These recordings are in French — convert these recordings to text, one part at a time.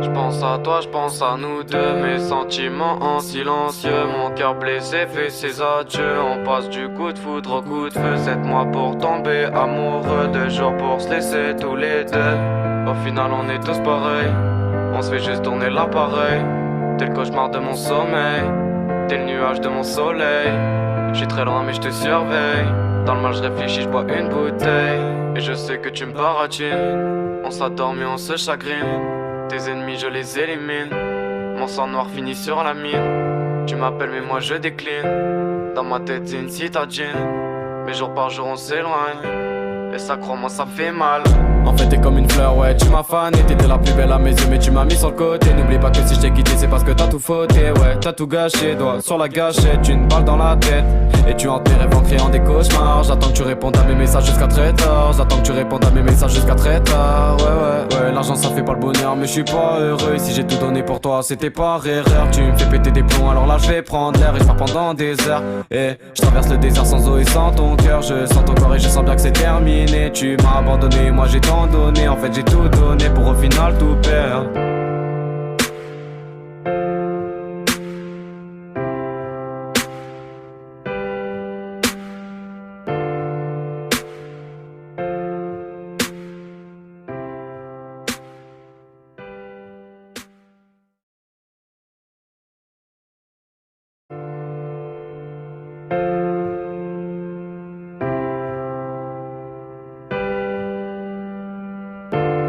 J'pense à toi, j'pense à nous deux, mes sentiments en silencieux. Mon cœur blessé fait ses adieux. On passe du coup de foudre au coup de feu. 7 mois pour tomber amoureux, 2 jours pour se laisser tous les deux. Au final on est tous pareils, on se fait juste tourner l'appareil. T'es le cauchemar de mon sommeil, t'es le nuage de mon soleil. J'suis très loin mais j'te surveille. Dans le mal j'réfléchis, j'bois une bouteille. Et je sais que tu me baratines. On s'endort mais on se chagrine. Tes ennemis je les élimine. Mon sang noir finit sur la mine. Tu m'appelles mais moi je décline. Dans ma tête c'est une citadine. Mais jour par jour on s'éloigne. Et ça crois-moi ça fait mal. En fait t'es comme une fleur, ouais tu m'as fané. T'étais la plus belle à mes yeux mais tu m'as mis sur le côté. N'oublie pas que si je t'ai quitté c'est parce que t'as tout fauté. Ouais t'as tout gâché, doigt sur la gâchette. Une balle dans la tête. Et tu hantes tes rêves en créant des cauchemars. J'attends que tu répondes à mes messages jusqu'à très tard. J'attends que tu répondes à mes messages jusqu'à très tard. Ouais l'argent ça fait pas le bonheur mais je suis pas heureux. Si j'ai tout donné pour toi c'était par erreur. Tu me fais péter des plombs alors là je vais prendre l'air. Et je pars pendant des heures. Et je traverse le désert sans eau et sans ton cœur. Je sens ton corps et je sens bien que c'est terminé. Tu m'as abandonné, moi j'ai tant donné. En fait j'ai tout donné pour au final tout perdre.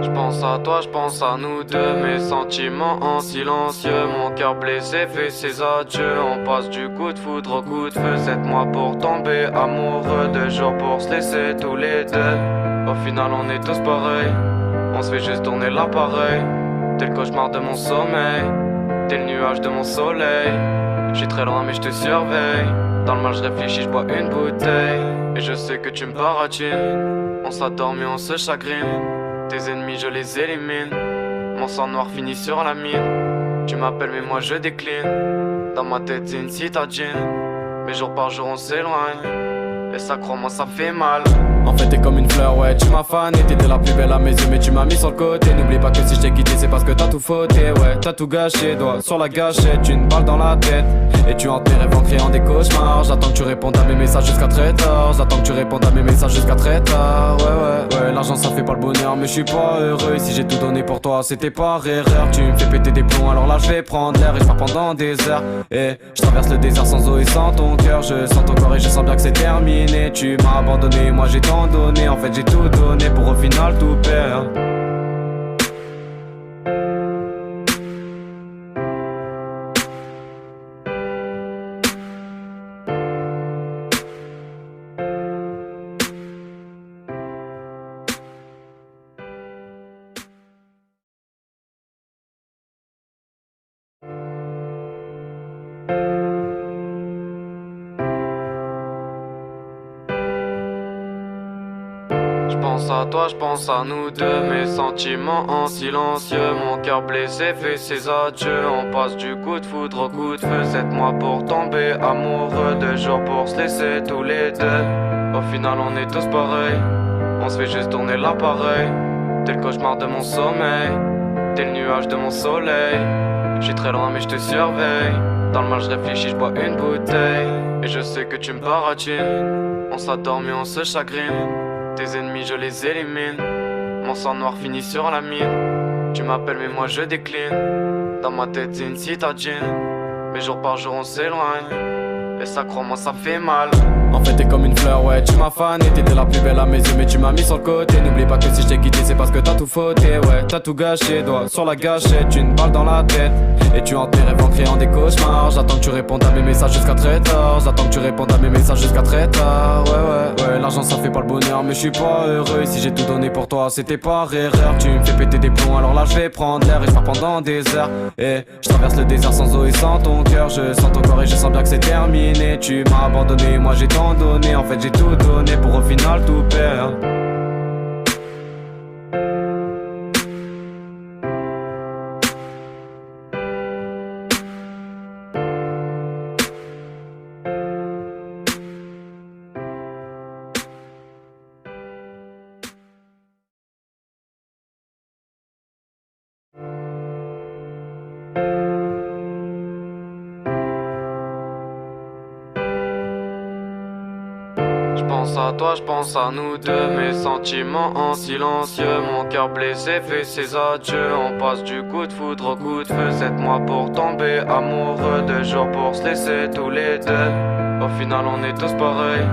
J'pense à toi, j'pense à nous deux, mes sentiments en silencieux. Mon cœur blessé fait ses adieux. On passe du coup de foudre au coup de feu. 7 mois pour tomber amoureux, 2 jours pour se laisser tous les deux. Au final on est tous pareils, on se fait juste tourner l'appareil. T'es le cauchemar de mon sommeil, t'es le nuage de mon soleil. J'suis très loin mais j'te surveille. Dans le mal j'réfléchis, j'bois une bouteille. Et je sais que tu me baratines. On s'adore mais on se chagrine. Tes ennemis je les élimine. Mon sang noir finit sur la mine. Tu m'appelles mais moi je décline. Dans ma tête c'est une citadine. Mais jour par jour on s'éloigne. Et ça crois-moi ça fait mal. En fait t'es comme une fleur, ouais tu m'as fané. T'étais la plus belle à mes yeux mais tu m'as mis sur le côté. N'oublie pas que si je t'ai quitté c'est parce que t'as tout fauté. Ouais t'as tout gâché, doigt sur la gâchette. Une balle dans la tête. Et tu hantes tes rêves en créant des cauchemars. J'attends que tu répondes à mes messages jusqu'à très tard. J'attends que tu répondes à mes messages jusqu'à très tard. Ouais l'argent ça fait pas le bonheur mais je suis pas heureux. Si j'ai tout donné pour toi c'était par erreur. Tu me fais péter des plombs alors là je vais prendre l'air. Et je pars pendant des heures. Et je traverse le désert sans eau et sans ton cœur. Je sens ton corps et je sens bien que c'est terminé. Tu m'as abandonné, moi j'ai tant donné. En fait j'ai tout donné pour au final tout perdre. J'pense à toi, j'pense à nous deux, mes sentiments en silencieux. Mon cœur blessé fait ses adieux. On passe du coup de foudre au coup de feu. 7 mois pour tomber amoureux, 2 jours pour se laisser tous les deux. Au final on est tous pareils, on se fait juste tourner l'appareil. T'es le cauchemar de mon sommeil, t'es le nuage de mon soleil. J'suis très loin mais j'te surveille. Dans le mal j'réfléchis, j'bois une bouteille. Et je sais que tu me baratines. On s'adore mais on se chagrine. Tes ennemis je les élimine. Mon sang noir finit sur la mine. Tu m'appelles mais moi je décline. Dans ma tête c'est une citadine. Mais jour par jour on s'éloigne. Et ça crois-moi ça fait mal. En fait t'es comme une fleur, ouais tu m'as fané. T'étais la plus belle à mes yeux mais tu m'as mis sur le côté. N'oublie pas que si je t'ai quitté c'est parce que t'as tout fauté. Ouais t'as tout gâché, doigt sur la gâchette. Une balle dans la tête. Et tu hantes tes rêves en créant des cauchemars. J'attends que tu répondes à mes messages jusqu'à très tard. J'attends que tu répondes à mes messages jusqu'à très tard. Ouais l'argent ça fait pas le bonheur mais je suis pas heureux. Si j'ai tout donné pour toi c'était par erreur. Tu me fais péter des plombs alors là je vais prendre l'air. Et je pars pendant des heures. Et je traverse le désert sans eau et sans ton cœur. Je sens ton corps et je sens bien que c'est terminé. Tu m'as abandonné, moi j'ai tant donné. En fait j'ai tout donné pour au final tout perdre. J'pense à toi, j'pense à nous deux, mes sentiments en silencieux. Mon cœur blessé fait ses adieux. On passe du coup de foudre au coup de feu. 7 mois pour tomber amoureux, 2 jours pour se laisser tous les deux. Au final on est tous pareils,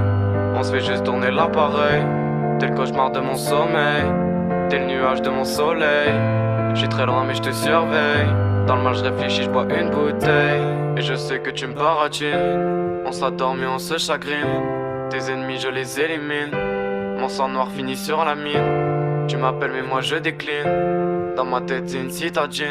on se fait juste tourner l'appareil. T'es le cauchemar de mon sommeil, t'es le nuage de mon soleil. J'suis très loin mais j'te surveille. Dans le mal je réfléchis, j'bois une bouteille. Et je sais que tu me baratines. On s'adore mais on se chagrine. Tes ennemis je les élimine. Mon sang noir finit sur la mine. Tu m'appelles mais moi je décline. Dans ma tête c'est une citadine.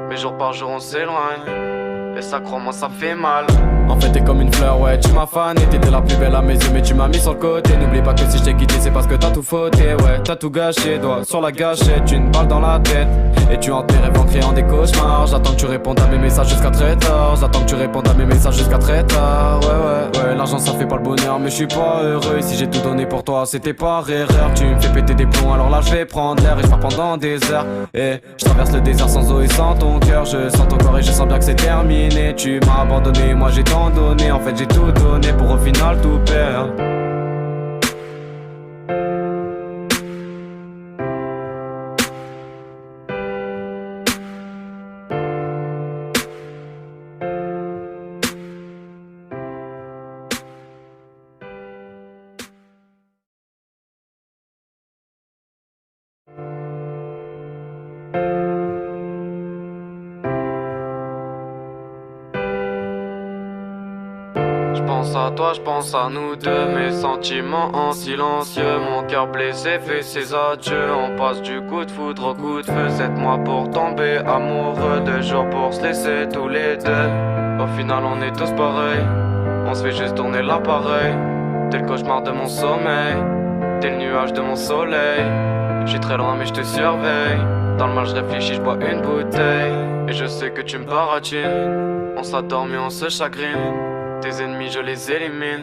Mais jour par jour on s'éloigne. Et ça crois-moi ça fait mal. En fait t'es comme une fleur, ouais tu m'as fané. T'étais la plus belle à mes yeux mais tu m'as mis sur le côté. N'oublie pas que si je t'ai quitté c'est parce que t'as tout fauté. Ouais t'as tout gâché, doigt sur la gâchette. Une balle dans la tête et tu hantes tes rêves en créant des cauchemars. J'attends que tu répondes à mes messages jusqu'à très tard. J'attends que tu répondes à mes messages jusqu'à très tard. Ouais l'argent ça fait pas le bonheur mais je suis pas heureux. Si j'ai tout donné pour toi c'était par erreur. Tu me fais péter des plombs alors là je vais prendre l'air. Et je pars pendant des heures. Et je traverse le désert sans eau et sans ton cœur. Je sens ton corps et je sens bien que c'est terminé. Tu m'as abandonné, moi j'ai tant donné. En fait j'ai tout donné pour au final tout perdre. J'pense à toi, j'pense à nous deux, mes sentiments en silencieux. Mon cœur blessé fait ses adieux. On passe du coup de foudre au coup de feu. 7 mois pour tomber amoureux, 2 jours pour se laisser tous les deux. Au final on est tous pareils, on se fait juste tourner l'appareil. T'es le cauchemar de mon sommeil, t'es le nuage de mon soleil. J'suis très loin mais je te surveille. Dans le mal je réfléchis, je bois une bouteille. Et je sais que tu me baratines. On s'adore mais on se chagrine. Tes ennemis je les élimine.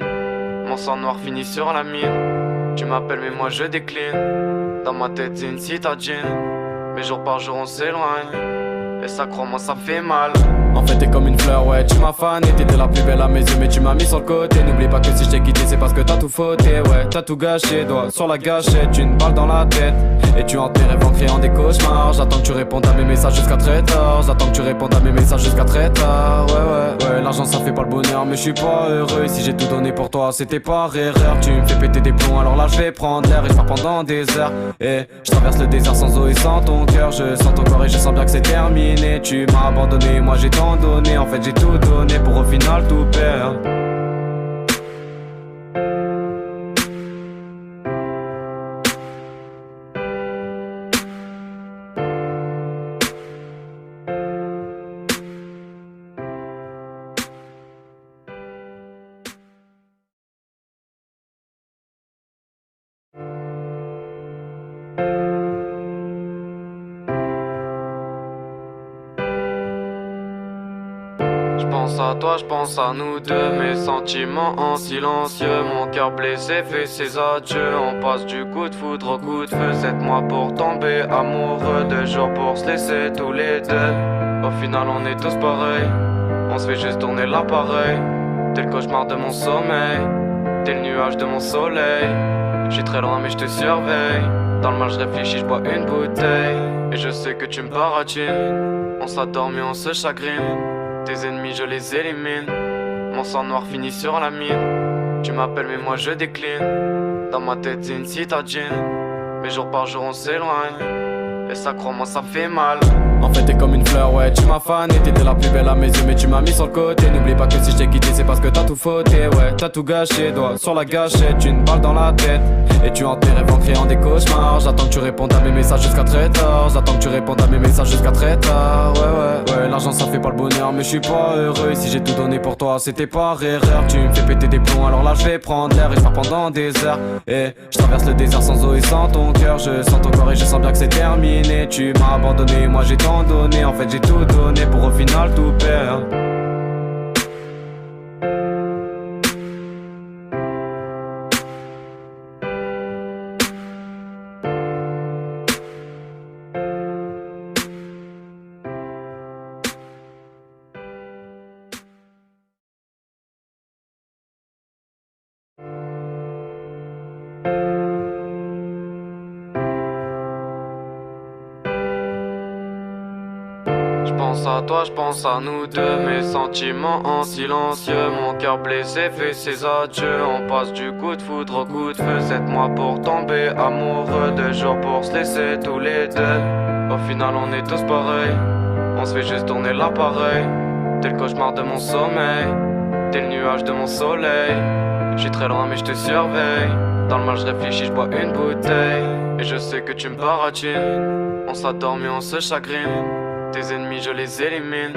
Mon sang noir finit sur la mine. Tu m'appelles mais moi je décline. Dans ma tête c'est une citadine. Mais jour par jour on s'éloigne. Et ça crois-moi ça fait mal. En fait t'es comme une fleur, ouais tu m'as fané. T'étais la plus belle à mes yeux mais tu m'as mis sur le côté. N'oublie pas que si je t'ai quitté c'est parce que t'as tout fauté. Ouais t'as tout gâché, doigt sur la gâchette. Une balle dans la tête et tu hantes tes rêves en créant des cauchemars. J'attends que tu répondes à mes messages jusqu'à très tard. J'attends que tu répondes à mes messages jusqu'à très tard. Ouais l'argent ça fait pas le bonheur mais je suis pas heureux. Si j'ai tout donné pour toi c'était par erreur. Tu me fais péter des plombs alors là je vais prendre l'air. Et je pars pendant des heures. Et je traverse le désert sans eau et sans ton cœur. Je sens ton corps et je sens bien que c'est terminé. Tu m'as abandonné, moi j'ai tant donné. En fait j'ai tout donné pour au final tout perdre. J'pense à toi, j'pense à nous deux, mes sentiments en silencieux. Mon cœur blessé fait ses adieux. On passe du coup de foudre au coup de feu. 7 mois pour tomber amoureux, 2 jours pour se laisser tous les deux. Au final on est tous pareils, on se fait juste tourner l'appareil. T'es le cauchemar de mon sommeil, t'es le nuage de mon soleil. J'suis très loin mais je te surveille. Dans le mal je réfléchis, je bois une bouteille. Et je sais que tu me baratines. On s'adore mais on se chagrine. Tes ennemis je les élimine. Mon sang noir finit sur la mine. Tu m'appelles mais moi je décline. Dans ma tête c'est une citadine. Mais jour par jour on s'éloigne. Et ça crois-moi ça fait mal. En fait t'es comme une fleur, ouais tu m'as fané. T'étais la plus belle à mes yeux mais tu m'as mis sur le côté. N'oublie pas que si je t'ai quitté c'est parce que t'as tout fauté. Ouais t'as tout gâché, doigt sur la gâchette. Une balle dans la tête et tu hantes tes rêves en créant des cauchemars. J'attends que tu répondes à mes messages jusqu'à très tard. J'attends que tu répondes à mes messages jusqu'à très tard. Ouais l'argent ça fait pas le bonheur mais je suis pas heureux. Si j'ai tout donné pour toi c'était par erreur. Tu me fais péter des plombs alors là je vais prendre l'air. Et je pars pendant des heures. Et je traverse le désert sans eau et sans ton cœur. Je sens ton corps et je sens bien que c'est terminé. Tu m'as abandonné, moi j'ai tant donné. En fait j'ai tout donné pour au final tout perdre. J'pense à toi, j'pense à nous deux, mes sentiments en silencieux. Mon cœur blessé fait ses adieux. On passe du coup de foudre au coup de feu. 7 mois pour tomber amoureux, 2 jours pour se laisser tous les deux. Au final on est tous pareils, on se fait juste tourner l'appareil. T'es le cauchemar de mon sommeil, t'es le nuage de mon soleil. J'suis très loin mais je te surveille. Dans le mal je réfléchis, je bois une bouteille. Et je sais que tu me baratines. On s'adore mais on se chagrine. Tes ennemis je les élimine.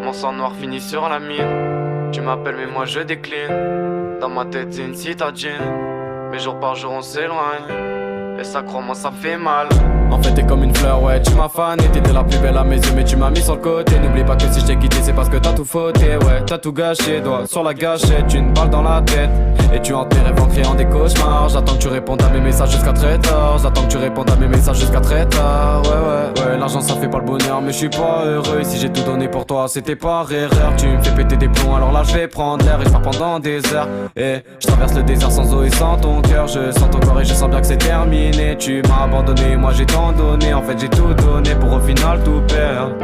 Mon sang noir finit sur la mine. Tu m'appelles mais moi je décline. Dans ma tête c'est une citadine. Mais jour par jour on s'éloigne. Et ça crois-moi ça fait mal. En fait t'es comme une fleur, ouais tu m'as fané. T'étais la plus belle à mes yeux mais tu m'as mis sur le côté. N'oublie pas que si je t'ai quitté c'est parce que t'as tout fauté. Ouais t'as tout gâché, doigt sur la gâchette. Une balle dans la tête et tu hantes mes rêves en créant des cauchemars. J'attends que tu répondes à mes messages jusqu'à très tard. J'attends que tu répondes à mes messages jusqu'à très tard. Ouais l'argent ça fait pas le bonheur mais je suis pas heureux. Et si j'ai tout donné pour toi c'était par erreur. Tu me fais péter des plombs alors là je vais prendre l'air. Et je pars pendant des heures. Et je traverse le désert sans eau et sans ton cœur. Je sens ton corps et je sens bien que c'est terminé. Tu m'as abandonné, moi j'ai tant donné. En fait j'ai tout donné pour au final tout perdre.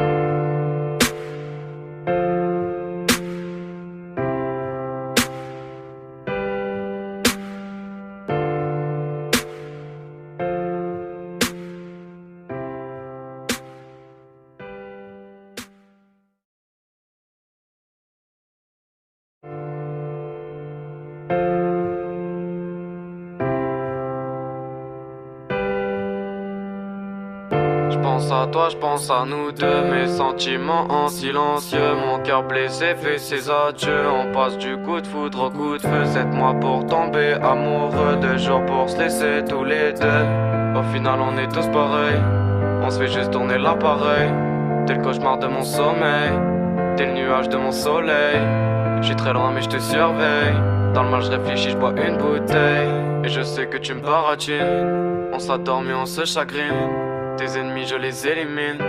J'pense à toi, j'pense à nous deux, mes sentiments en silencieux. Mon cœur blessé fait ses adieux. On passe du coup de foudre au coup de feu. 7 mois pour tomber amoureux, 2 jours pour se laisser tous les deux. Au final on est tous pareils, on se fait juste tourner l'appareil. T'es le cauchemar de mon sommeil, t'es le nuage de mon soleil. J'suis très loin mais je te surveille. Dans le mal je réfléchis, je bois une bouteille. Et je sais que tu me baratines. On s'adore mais on se chagrine. Tes ennemis je les élimine.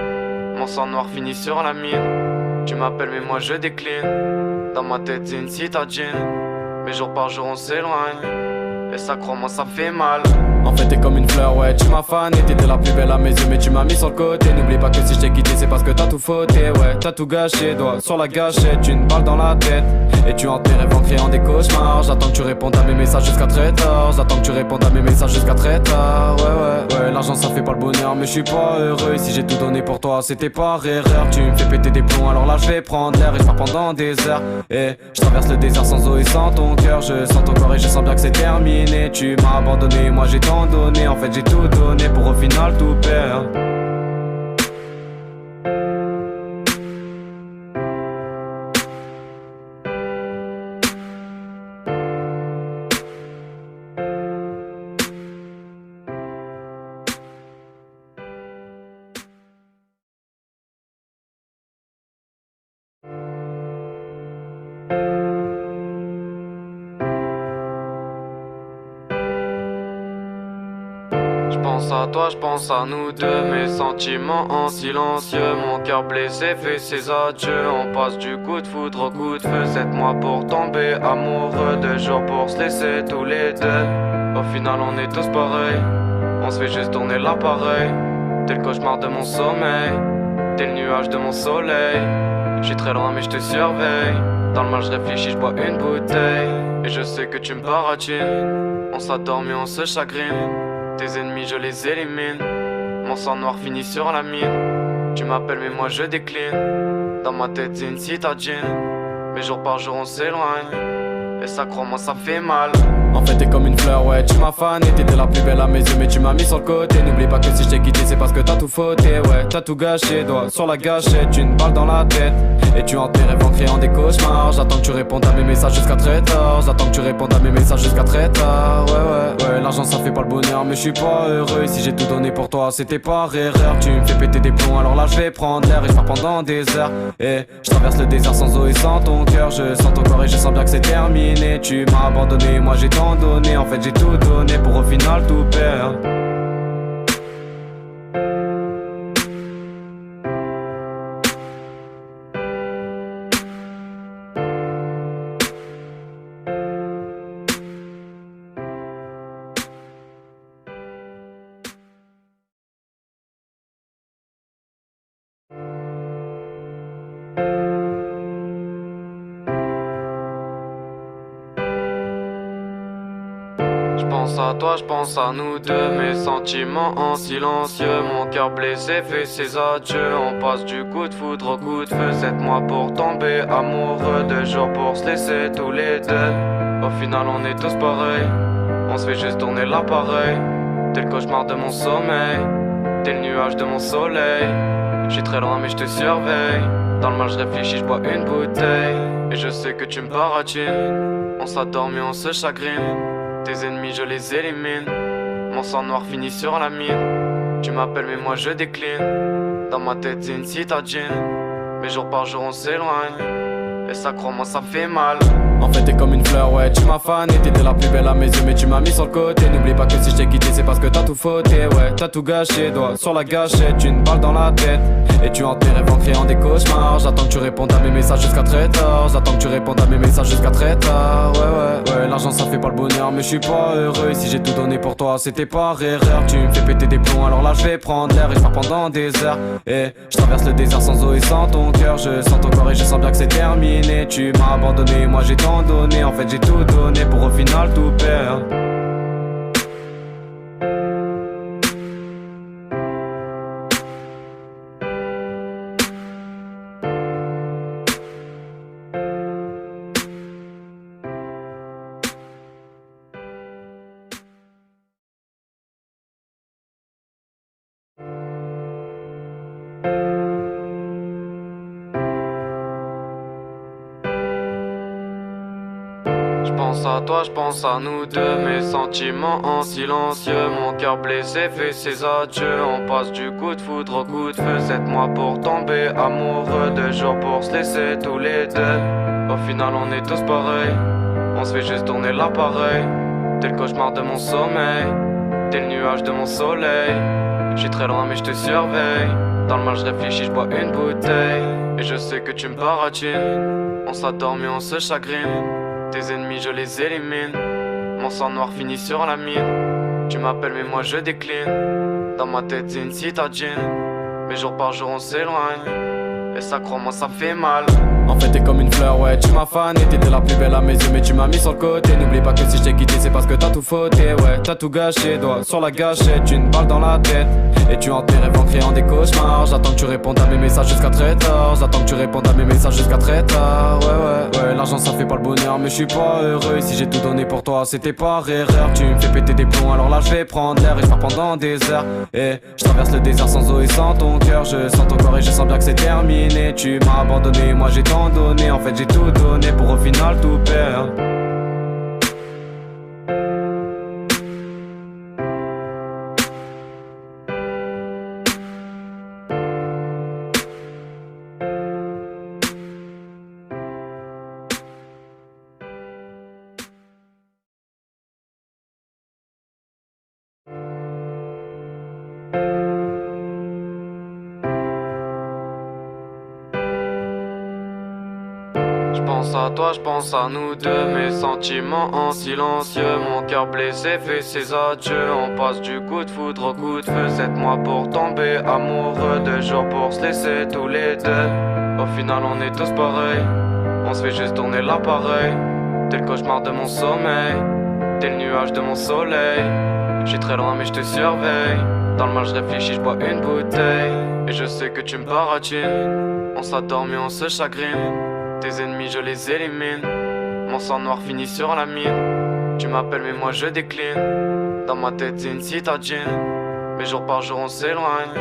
Mon sang noir finit sur la mine. Tu m'appelles mais moi je décline. Dans ma tête c'est une citadine. Mais jour par jour on s'éloigne. Et ça crois-moi ça fait mal. En fait t'es comme une fleur, ouais tu m'as fané. T'étais la plus belle à mes yeux mais tu m'as mis sur le côté. N'oublie pas que si je t'ai quitté c'est parce que t'as tout fauté. Ouais t'as tout gâché, doigt sur la gâchette. Une balle dans la tête et tu hantes mes rêves en créant des cauchemars. J'attends que tu répondes à mes messages jusqu'à très tard. J'attends que tu répondes à mes messages jusqu'à très tard. Ouais l'argent ça fait pas le bonheur mais je suis pas heureux. Et si j'ai tout donné pour toi c'était par erreur. Tu me fais péter des plombs alors là je vais prendre l'air. Et je pars pendant des heures. Et je traverse le désert sans eau et sans ton cœur. Je sens ton corps et je sens bien que c'est terminé. Tu m'as abandonné, moi j'ai tant donné. En fait j'ai tout donné pour au final tout perdre. J'pense à toi, j'pense à nous deux, mes sentiments en silencieux. Mon cœur blessé fait ses adieux. On passe du coup de foudre au coup de feu. 7 mois pour tomber amoureux, 2 jours pour se laisser tous les deux. Au final on est tous pareils, on se fait juste tourner l'appareil. T'es le cauchemar de mon sommeil, t'es le nuage de mon soleil. J'suis très loin mais je te surveille. Dans le mal je réfléchis, je bois une bouteille. Et je sais que tu me baratines. On s'adore mais on se chagrine. Tes ennemis je les élimine. Mon sang noir finit sur la mine. Tu m'appelles mais moi je décline. Dans ma tête c'est une citadine. Mais jour par jour on s'éloigne. Et ça crois-moi ça fait mal. En fait t'es comme une fleur, ouais tu m'as fané. T'étais la plus belle à mes yeux mais tu m'as mis sur le côté. N'oublie pas que si je t'ai quitté c'est parce que t'as tout fauté. Ouais t'as tout gâché, doigt sur la gâchette. Une balle dans la tête et tu hantes mes rêves en créant des cauchemars. J'attends que tu répondes à mes messages jusqu'à très tard. J'attends que tu répondes à mes messages jusqu'à très tard. Ouais l'argent ça fait pas le bonheur mais je suis pas heureux. Et si j'ai tout donné pour toi c'était par erreur. Tu me fais péter des plombs alors là je vais prendre l'air. Et je pars pendant des heures. Et je traverse le désert sans eau et sans ton cœur. Je sens ton corps et je sens bien que c'est terminé. Tu m'as abandonné, moi j'ai tant donné. En fait j'ai tout donné pour au final tout perdre. J'pense à toi, j'pense à nous deux, mes sentiments en silencieux. Mon cœur blessé fait ses adieux. On passe du coup de foudre au coup de feu. 7 mois pour tomber amoureux, 2 jours pour se laisser tous les deux. Au final on est tous pareils, on se fait juste tourner l'appareil. T'es le cauchemar de mon sommeil, t'es le nuage de mon soleil. J'suis très loin mais je te surveille. Dans le mal je réfléchis, je bois une bouteille. Et je sais que tu me baratines. On s'adore mais on se chagrine. Tes ennemis je les élimine. Mon sang noir finit sur la mine. Tu m'appelles mais moi je décline. Dans ma tête c'est une citadine. Mais jour par jour on s'éloigne. Et ça crois-moi ça fait mal. En fait t'es comme une fleur, ouais tu m'as fané. T'étais la plus belle à mes yeux mais tu m'as mis sur le côté. N'oublie pas que si je t'ai quitté c'est parce que t'as tout fauté. Ouais t'as tout gâché, doigt sur la gâchette. Une balle dans la tête. Et tu hantes mes rêves en créant des cauchemars. J'attends que tu répondes à mes messages jusqu'à très tard. J'attends que tu répondes à mes messages jusqu'à très tard. Ouais l'argent ça fait pas le bonheur mais je suis pas heureux. Si j'ai tout donné pour toi c'était par erreur. Tu me fais péter des plombs alors là je vais prendre l'air. Et je pars pendant des heures. Et je traverse le désert sans eau et sans ton cœur. Je sens ton corps et je sens bien que c'est terminé. Tu m'as abandonné, moi j'ai tant donné. En fait j'ai tout donné pour au final tout perdre. J'pense à toi, j'pense à nous deux, mes sentiments en silencieux. Mon cœur blessé fait ses adieux. On passe du coup de foudre au coup de feu. 7 mois pour tomber amoureux, 2 jours pour se laisser tous les deux. Au final on est tous pareils, on se fait juste tourner l'appareil. T'es le cauchemar de mon sommeil, t'es le nuage de mon soleil. J'suis très loin mais je te surveille. Dans le mal je réfléchis, je bois une bouteille. Et je sais que tu me baratines. On s'adore mais on se chagrine. Tes ennemis je les élimine. Mon sang noir finit sur la mine. Tu m'appelles mais moi je décline. Dans ma tête c'est une citadine. Mais jour par jour on s'éloigne. Et ça crois-moi ça fait mal. En fait t'es comme une fleur, ouais tu m'as fané. T'étais la plus belle à mes yeux mais tu m'as mis sur le côté. N'oublie pas que si je t'ai quitté c'est parce que t'as tout fauté. Ouais t'as tout gâché, doigt sur la gâchette. Une balle dans la tête. Et tu hantes mes rêves en créant des cauchemars. J'attends que tu répondes à mes messages jusqu'à très tard. J'attends que tu répondes à mes messages jusqu'à très tard. Ouais l'argent ça fait pas le bonheur mais je suis pas heureux. Si j'ai tout donné pour toi c'était par erreur. Tu me fais péter des plombs alors là je vais prendre l'air. Et je pars pendant des heures. Et je traverse le désert sans eau et sans ton cœur. Je sens ton corps et je sens bien que c'est terminé. Tu m'as abandonné, moi j'ai tant donné. En fait j'ai tout donné pour au final tout perdre. J'pense à toi, j'pense à nous deux, mes sentiments en silencieux. Mon cœur blessé fait ses adieux. On passe du coup de foudre au coup de feu. 7 mois pour tomber amoureux, 2 jours pour se laisser tous les deux. Au final on est tous pareils, on se fait juste tourner l'appareil. T'es le cauchemar de mon sommeil, t'es le nuage de mon soleil. J'suis très loin mais je te surveille. Dans le mal je réfléchis, je bois une bouteille. Et je sais que tu me baratines. On s'adore mais on se chagrine. Tes ennemis je les élimine. Mon sang noir finit sur la mine. Tu m'appelles mais moi je décline. Dans ma tête c'est une citadine. Mais jour par jour on s'éloigne.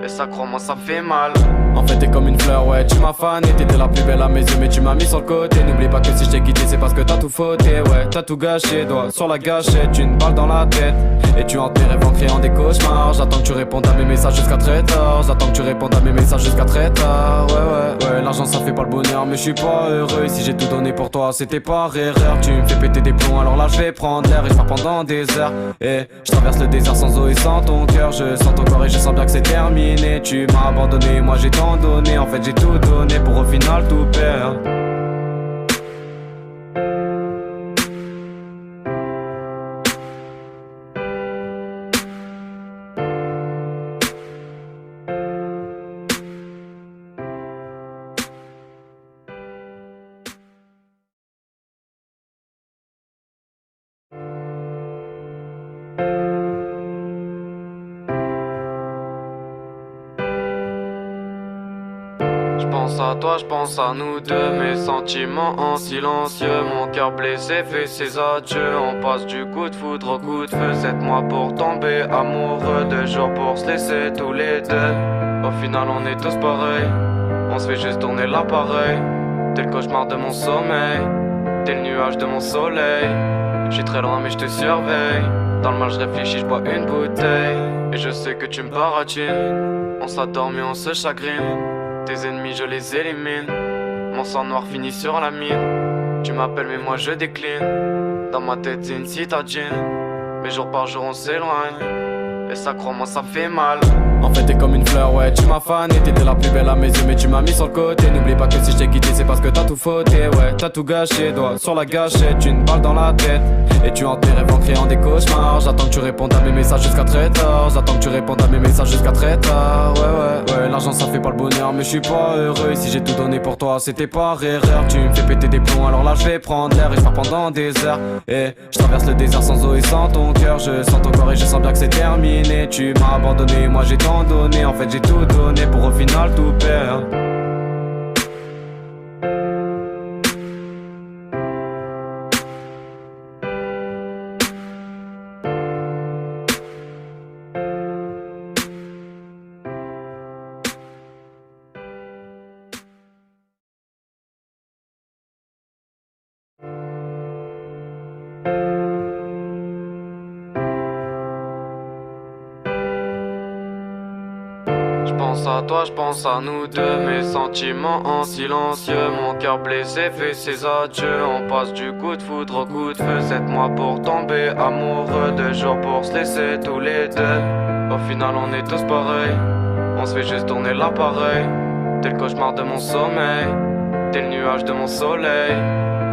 Et ça crois-moi ça fait mal. En fait t'es comme une fleur, ouais tu m'as fané. T'étais la plus belle à mes yeux mais tu m'as mis sur le côté. N'oublie pas que si je t'ai quitté c'est parce que t'as tout fauté. Ouais t'as tout gâché, doigt sur la gâchette. Une balle dans la tête. Et tu hantes mes rêves en créant des cauchemars. J'attends que tu répondes à mes messages jusqu'à très tard. J'attends que tu répondes à mes messages jusqu'à très tard. Ouais l'argent ça fait pas le bonheur mais je suis pas heureux. Si j'ai tout donné pour toi c'était par erreur. Tu me fais péter des plombs alors là je vais prendre l'air. Et je pars pendant des heures. Et je traverse le désert sans eau et sans ton cœur. Je sens ton corps et je sens bien que c'est terminé. Tu m'as abandonné, moi j'ai tant donné. En fait j'ai tout donné pour au final tout perdre. J'pense à toi, j'pense à nous deux, mes sentiments en silencieux. Mon cœur blessé fait ses adieux. On passe du coup de foudre au coup de feu. 7 mois pour tomber amoureux, 2 jours pour se laisser tous les deux. Au final on est tous pareils, on se fait juste tourner l'appareil. T'es le cauchemar de mon sommeil, t'es le nuage de mon soleil. J'suis très loin mais j'te surveille. Dans le mal je réfléchis, j'bois une bouteille. Et je sais que tu me baratines. On s'adorme et on se chagrine. Tes ennemis je les élimine. Mon sang noir finit sur la mine. Tu m'appelles mais moi je décline. Dans ma tête c'est une citadine. Mais jour par jour on s'éloigne. Et ça crois-moi ça fait mal. En fait t'es comme une fleur, ouais tu m'as fané. T'étais la plus belle à mes yeux mais tu m'as mis sur le côté. N'oublie pas que si je t'ai quitté c'est parce que t'as tout fauté. Ouais t'as tout gâché, doigt sur la gâchette. Une balle dans la tête et tu hantes tes rêves en créant des cauchemars. J'attends que tu répondes à mes messages jusqu'à très tard. J'attends que tu répondes à mes messages jusqu'à très tard. Ouais l'argent ça fait pas le bonheur mais je suis pas heureux. Si j'ai tout donné pour toi c'était par erreur. Tu me fais péter des plombs alors là je vais prendre l'air. Et je pars pendant des heures. Et je traverse le désert sans eau et sans ton cœur. Je sens ton corps et je sens bien que c'est terminé. Tu m'as abandonné, moi j'ai tant donné. En fait j'ai tout donné pour au final tout perdre. J'pense à toi, j'pense à nous deux, mes sentiments en silencieux. Mon cœur blessé fait ses adieux. On passe du coup de foudre au coup de feu. 7 mois pour tomber amoureux, 2 jours pour se laisser tous les deux. Au final on est tous pareils, on se fait juste tourner l'appareil. T'es le cauchemar de mon sommeil, t'es le nuage de mon soleil.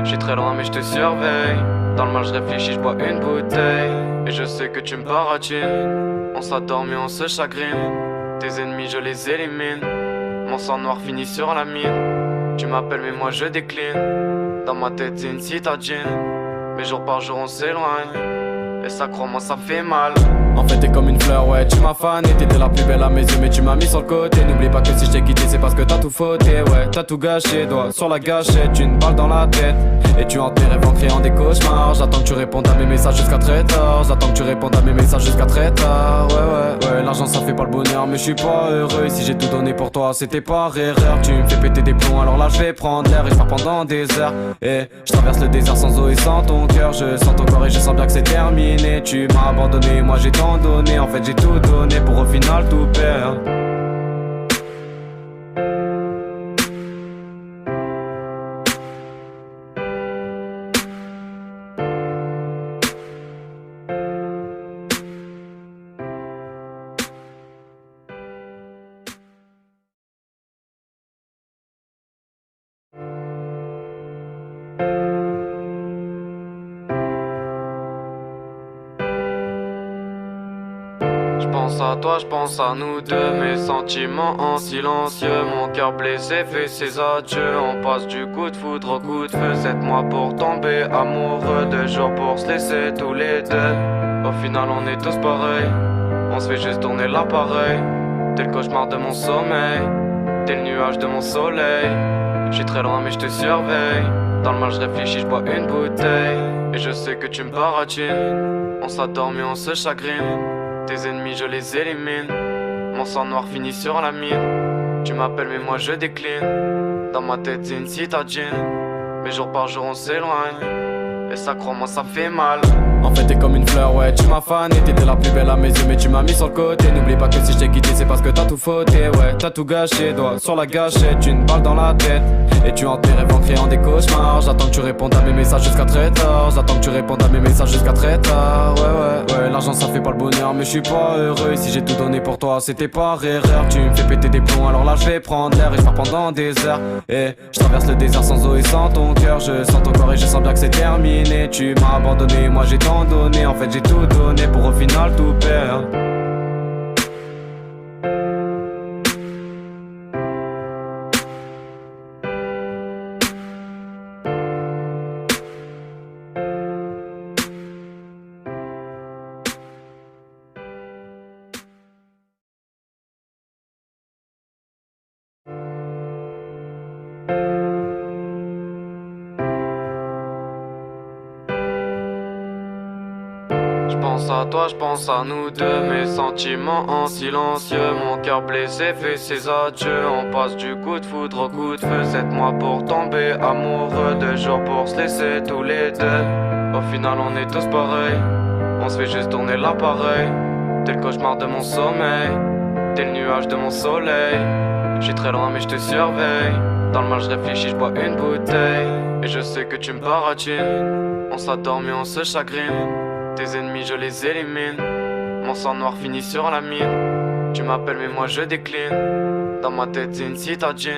J'suis très loin mais j'te surveille. Dans le mal je réfléchis, j'bois une bouteille. Et je sais que tu me baratines. On s'adorme et on se chagrine. Tes ennemis je les élimine. Mon sang noir finit sur la mine. Tu m'appelles mais moi je décline. Dans ma tête c'est une citadine. Mais jour par jour on s'éloigne. Et ça crois-moi ça fait mal. En fait t'es comme une fleur, ouais tu m'as fané. T'étais la plus belle à mes yeux mais tu m'as mis sur le côté. N'oublie pas que si je t'ai quitté c'est parce que t'as tout fauté. Ouais t'as tout gâché, doigt sur la gâchette. Une balle dans la tête et tu hantes tes rêves en créant des cauchemars. J'attends que tu répondes à mes messages jusqu'à très tard. J'attends que tu répondes à mes messages jusqu'à très tard. Ouais l'argent ça fait pas le bonheur mais je suis pas heureux. Si j'ai tout donné pour toi c'était par erreur. Tu me fais péter des plombs alors là je vais prendre l'air. Et je pars pendant des heures. Et je traverse le désert sans eau et sans ton cœur. Je sens ton corps et je sens bien que c'est terminé. Tu m'as abandonné, moi j'ai tant donné. En fait j'ai tout donné pour au final tout perdre. J'pense à toi, j'pense à nous deux, mes sentiments en silencieux. Mon cœur blessé fait ses adieux. On passe du coup de foudre au coup de feu. 7 mois pour tomber amoureux, 2 jours pour se laisser tous les deux. Au final on est tous pareils, on se fait juste tourner l'appareil. T'es le cauchemar de mon sommeil, t'es le nuage de mon soleil. J'suis très loin mais j'te surveille. Dans le mal je réfléchis, j'bois une bouteille. Et je sais que tu me baratines. On s'adorme et on se chagrine. Tes ennemis je les élimine. Mon sang noir finit sur la mine. Tu m'appelles mais moi je décline. Dans ma tête c'est une citadine. Mais jour par jour on s'éloigne. Et ça crois-moi ça fait mal. En fait t'es comme une fleur, ouais tu m'as fané. T'étais la plus belle à mes yeux mais tu m'as mis sur le côté. N'oublie pas que si je t'ai quitté c'est parce que t'as tout fauté. Ouais t'as tout gâché, doigt sur la gâchette. Une balle dans la tête et tu hantes tes rêves en créant des cauchemars. J'attends que tu répondes à mes messages jusqu'à très tard. J'attends que tu répondes à mes messages jusqu'à très tard. Ouais l'argent ça fait pas le bonheur mais je suis pas heureux. Si j'ai tout donné pour toi c'était par erreur. Tu me fais péter des plombs alors là je vais prendre l'air. Et je pars pendant des heures. Et je traverse le désert sans eau et sans ton cœur. Je sens ton corps et je sens bien que c'est terminé. Tu m'as abandonné, moi j'ai tant donné. En fait j'ai tout donné pour au final tout perdre. J'pense à toi, j'pense à nous deux, mes sentiments en silencieux. Mon cœur blessé fait ses adieux. On passe du coup de foudre au coup de feu. 7 mois pour tomber amoureux, 2 jours pour se laisser tous les deux. Au final on est tous pareils, on se fait juste tourner l'appareil. T'es le cauchemar de mon sommeil, t'es le nuage de mon soleil. J'suis très loin mais j'te surveille. Dans le mal je réfléchis, j'bois une bouteille. Et je sais que tu me baratines. On s'adore mais on se chagrine. Tes ennemis je les élimine. Mon sang noir finit sur la mine. Tu m'appelles mais moi je décline. Dans ma tête c'est une citadine.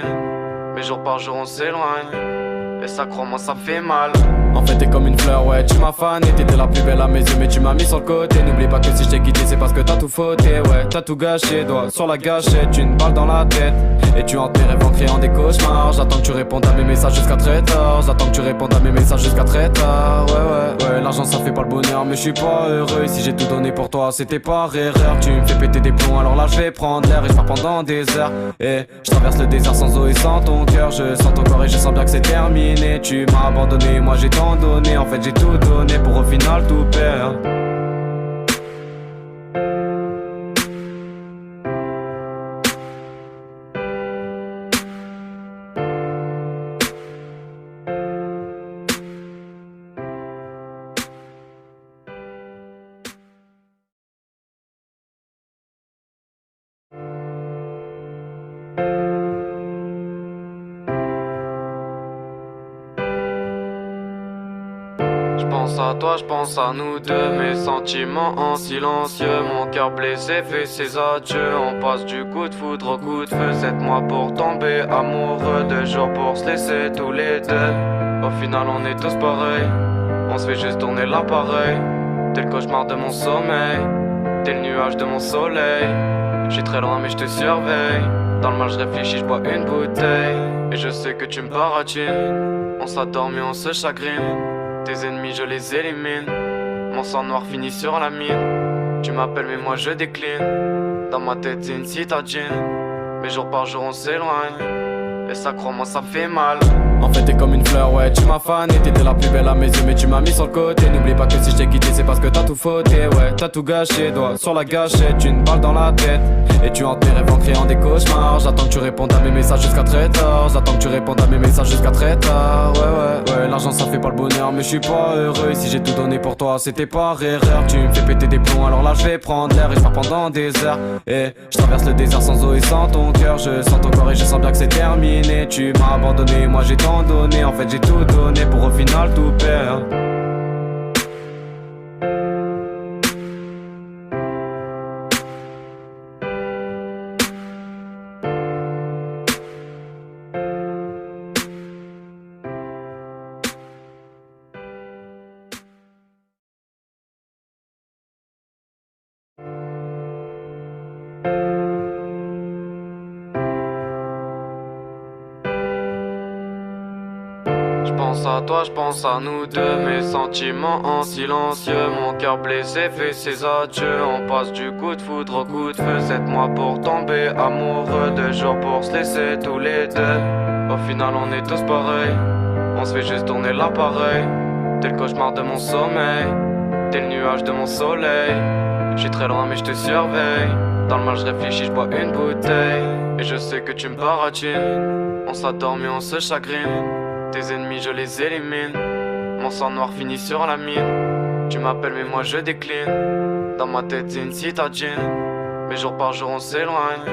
Mais jour par jour on s'éloigne. Et ça crois-moi ça fait mal. En fait t'es comme une fleur, ouais tu m'as fané. T'étais la plus belle à mes yeux mais tu m'as mis sur le côté. N'oublie pas que si je t'ai quitté c'est parce que t'as tout fauté. Ouais t'as tout gâché, doigt sur la gâchette. Une balle dans la tête. Et tu hantes mes rêves en créant des cauchemars. J'attends que tu répondes à mes messages jusqu'à très tard. J'attends que tu répondes à mes messages jusqu'à très tard. Ouais l'argent ça fait pas le bonheur mais je suis pas heureux. Et si j'ai tout donné pour toi c'était par erreur. Tu me fais péter des plombs alors là je vais prendre l'air. Et je pars pendant des heures. Et je traverse le désert sans eau et sans ton cœur. Je sens ton corps et je sens bien que c'est terminé. Tu m'as abandonné, moi j'ai tant donné. En fait j'ai tout donné pour au final tout perdre. J'pense à toi, j'pense à nous deux, mes sentiments en silencieux. Mon cœur blessé fait ses adieux. On passe du coup de foudre au coup de feu. 7 mois pour tomber amoureux, 2 jours pour se laisser tous les deux. Au final on est tous pareils, on se fait juste tourner l'appareil. T'es le cauchemar de mon sommeil, t'es le nuage de mon soleil. J'suis très loin mais je te surveille. Dans le mal je réfléchis, je bois une bouteille. Et je sais que tu me baratines. On s'adore mais on se chagrine. Tes ennemis je les élimine. Mon sang noir finit sur la mine. Tu m'appelles mais moi je décline. Dans ma tête c'est une citadine. Mais jour par jour on s'éloigne. Et ça crois-moi ça fait mal. En fait t'es comme une fleur, ouais tu m'as fané. T'étais la plus belle à mes yeux mais tu m'as mis sur le côté. N'oublie pas que si je t'ai quitté c'est parce que t'as tout fauté. Ouais t'as tout gâché, doigt sur la gâchette. Une balle dans la tête. Et tu hantes mes rêves en créant des cauchemars. J'attends que tu répondes à mes messages jusqu'à très tard. J'attends que tu répondes à mes messages jusqu'à très tard. Ouais l'argent ça fait pas le bonheur mais je suis pas heureux. Et si j'ai tout donné pour toi c'était par erreur. Tu me fais péter des plombs alors là je vais prendre l'air. Et je pars pendant des heures. Et je traverse le désert sans eau et sans ton cœur. Je sens ton corps et je sens bien que c'est terminé. Tu m'as abandonné, moi j'ai tant donné. En fait j'ai tout donné pour au final tout perdre. J'pense à toi, j'pense à nous deux, mes sentiments en silencieux. Mon cœur blessé fait ses adieux. On passe du coup de foudre au coup de feu. 7 mois pour tomber amoureux, 2 jours pour se laisser tous les deux. Au final on est tous pareils, on se fait juste tourner l'appareil. T'es le cauchemar de mon sommeil, t'es le nuage de mon soleil. J'suis très loin mais je te surveille. Dans le mal je réfléchis, je bois une bouteille. Et je sais que tu me baratines. On s'adore mais on se chagrine. Tes ennemis je les élimine. Mon sang noir finit sur la mine. Tu m'appelles mais moi je décline. Dans ma tête c'est une citadine. Mais jour par jour on s'éloigne.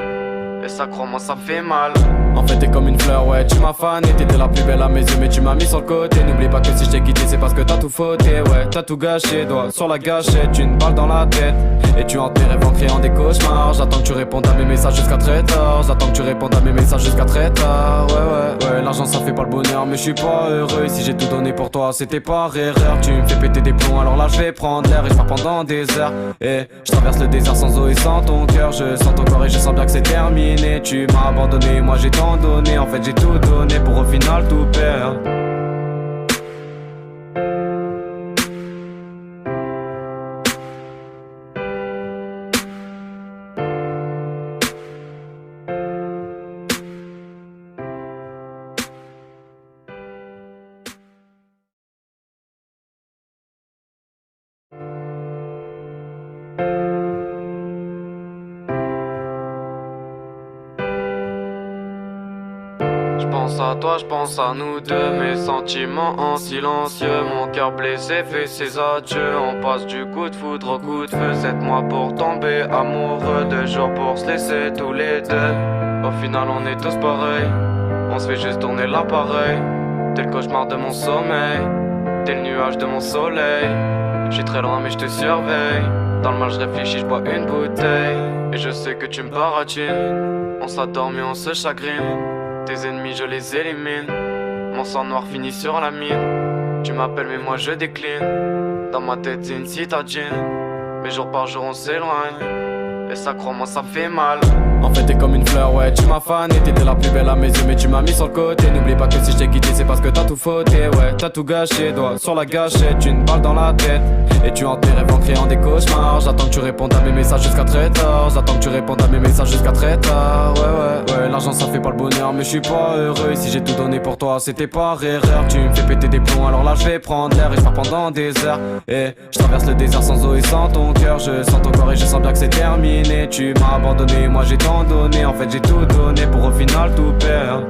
Et ça crois-moi ça fait mal. En fait t'es comme une fleur, ouais tu m'as fané. T'étais la plus belle à mes yeux mais tu m'as mis sur le côté. N'oublie pas que si je t'ai quitté c'est parce que t'as tout fauté. Ouais t'as tout gâché, doigt sur la gâchette. Une balle dans la tête. Et tu hantes mes rêves en créant des cauchemars. J'attends que tu répondes à mes messages jusqu'à très tard. J'attends que tu répondes à mes messages jusqu'à très tard. Ouais l'argent ça fait pas le bonheur mais je suis pas heureux. Et si j'ai tout donné pour toi c'était par erreur. Tu me fais péter des plombs alors là je vais prendre l'air. Et je pars pendant des heures. Et je traverse le désert sans eau et sans ton cœur. Je sens ton corps et je sens bien que c'est terminé. Tu m'as abandonné, moi j'ai tant donné. En fait j'ai tout donné pour au final tout perdre. J'pense à toi, j'pense à nous deux, mes sentiments en silencieux. Mon cœur blessé fait ses adieux. On passe du coup de foudre au coup de feu. 7 mois pour tomber amoureux, 2 jours pour se laisser tous les deux. Au final on est tous pareils, on se fait juste tourner l'appareil. T'es le cauchemar de mon sommeil, t'es le nuage de mon soleil. J'suis très loin mais je te surveille. Dans le mal je réfléchis, je bois une bouteille. Et je sais que tu me baratines. On s'adore mais on se chagrine. Tes ennemis je les élimine. Mon sang noir finit sur la mine. Tu m'appelles mais moi je décline. Dans ma tête c'est une citadine. Mais jour par jour on s'éloigne. Et ça crois-moi ça fait mal. En fait t'es comme une fleur, ouais tu m'as fané. T'étais la plus belle à mes yeux mais tu m'as mis sur le côté. N'oublie pas que si je t'ai quitté c'est parce que t'as tout fauté. Ouais t'as tout gâché, doigt sur la gâchette. Une balle dans la tête et tu hantes mes rêves en créant des cauchemars. J'attends que tu répondes à mes messages jusqu'à très tard. J'attends que tu répondes à mes messages jusqu'à très tard. Ouais l'argent ça fait pas le bonheur mais je suis pas heureux. Et si j'ai tout donné pour toi c'était par erreur. Tu me fais péter des plombs alors là je vais prendre l'air. Et je pars pendant des heures. Et je traverse le désert sans eau et sans ton cœur. Je sens ton corps et je sens bien que c'est terminé. Tu m'as abandonné, moi j'ai tant donné. En fait j'ai tout donné pour au final tout perdre.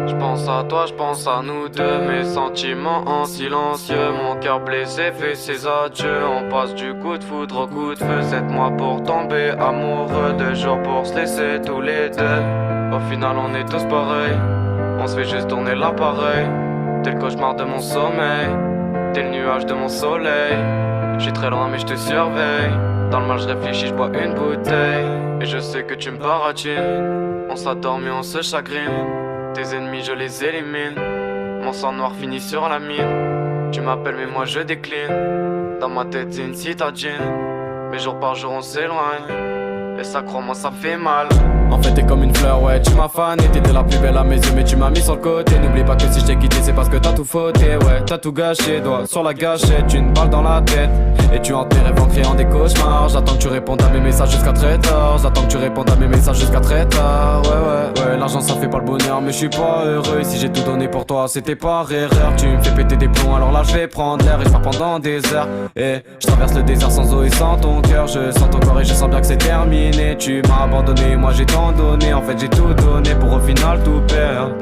J'pense à toi, j'pense à nous deux, mes sentiments en silencieux. Mon cœur blessé fait ses adieux. On passe du coup de foudre au coup de feu. 7 mois pour tomber amoureux, 2 jours pour se laisser tous les deux. Au final on est tous pareils, on se fait juste tourner l'appareil. T'es le cauchemar de mon sommeil, t'es le nuage de mon soleil. J'suis très loin mais je te surveille. Dans le mal je réfléchis, je bois une bouteille. Et je sais que tu me baratines. On s'adore mais on se chagrine. Tes ennemis je les élimine. Mon sang noir finit sur la mine. Tu m'appelles mais moi je décline. Dans ma tête c'est une citadine. Mais jour par jour on s'éloigne. Et ça crois-moi ça fait mal. En fait t'es comme une fleur, ouais tu m'as fané. T'étais la plus belle à mes yeux mais tu m'as mis sur le côté. N'oublie pas que si je t'ai quitté c'est parce que t'as tout fauté. Ouais t'as tout gâché, doigt sur la gâchette. Une balle dans la tête et tu hantes mes rêves en créant des cauchemars. J'attends que tu répondes à mes messages jusqu'à très tard. J'attends que tu répondes à mes messages jusqu'à très tard. Ouais l'argent ça fait pas le bonheur mais je suis pas heureux. Et si j'ai tout donné pour toi c'était par erreur. Tu me fais péter des plombs alors là je vais prendre l'air. Et je pars pendant des heures. Et je traverse le désert sans eau et sans ton cœur. Je sens ton corps et je sens bien que c'est terminé. Tu m'as abandonné, moi j'ai tant donné. En fait j'ai tout donné pour au final tout perdre.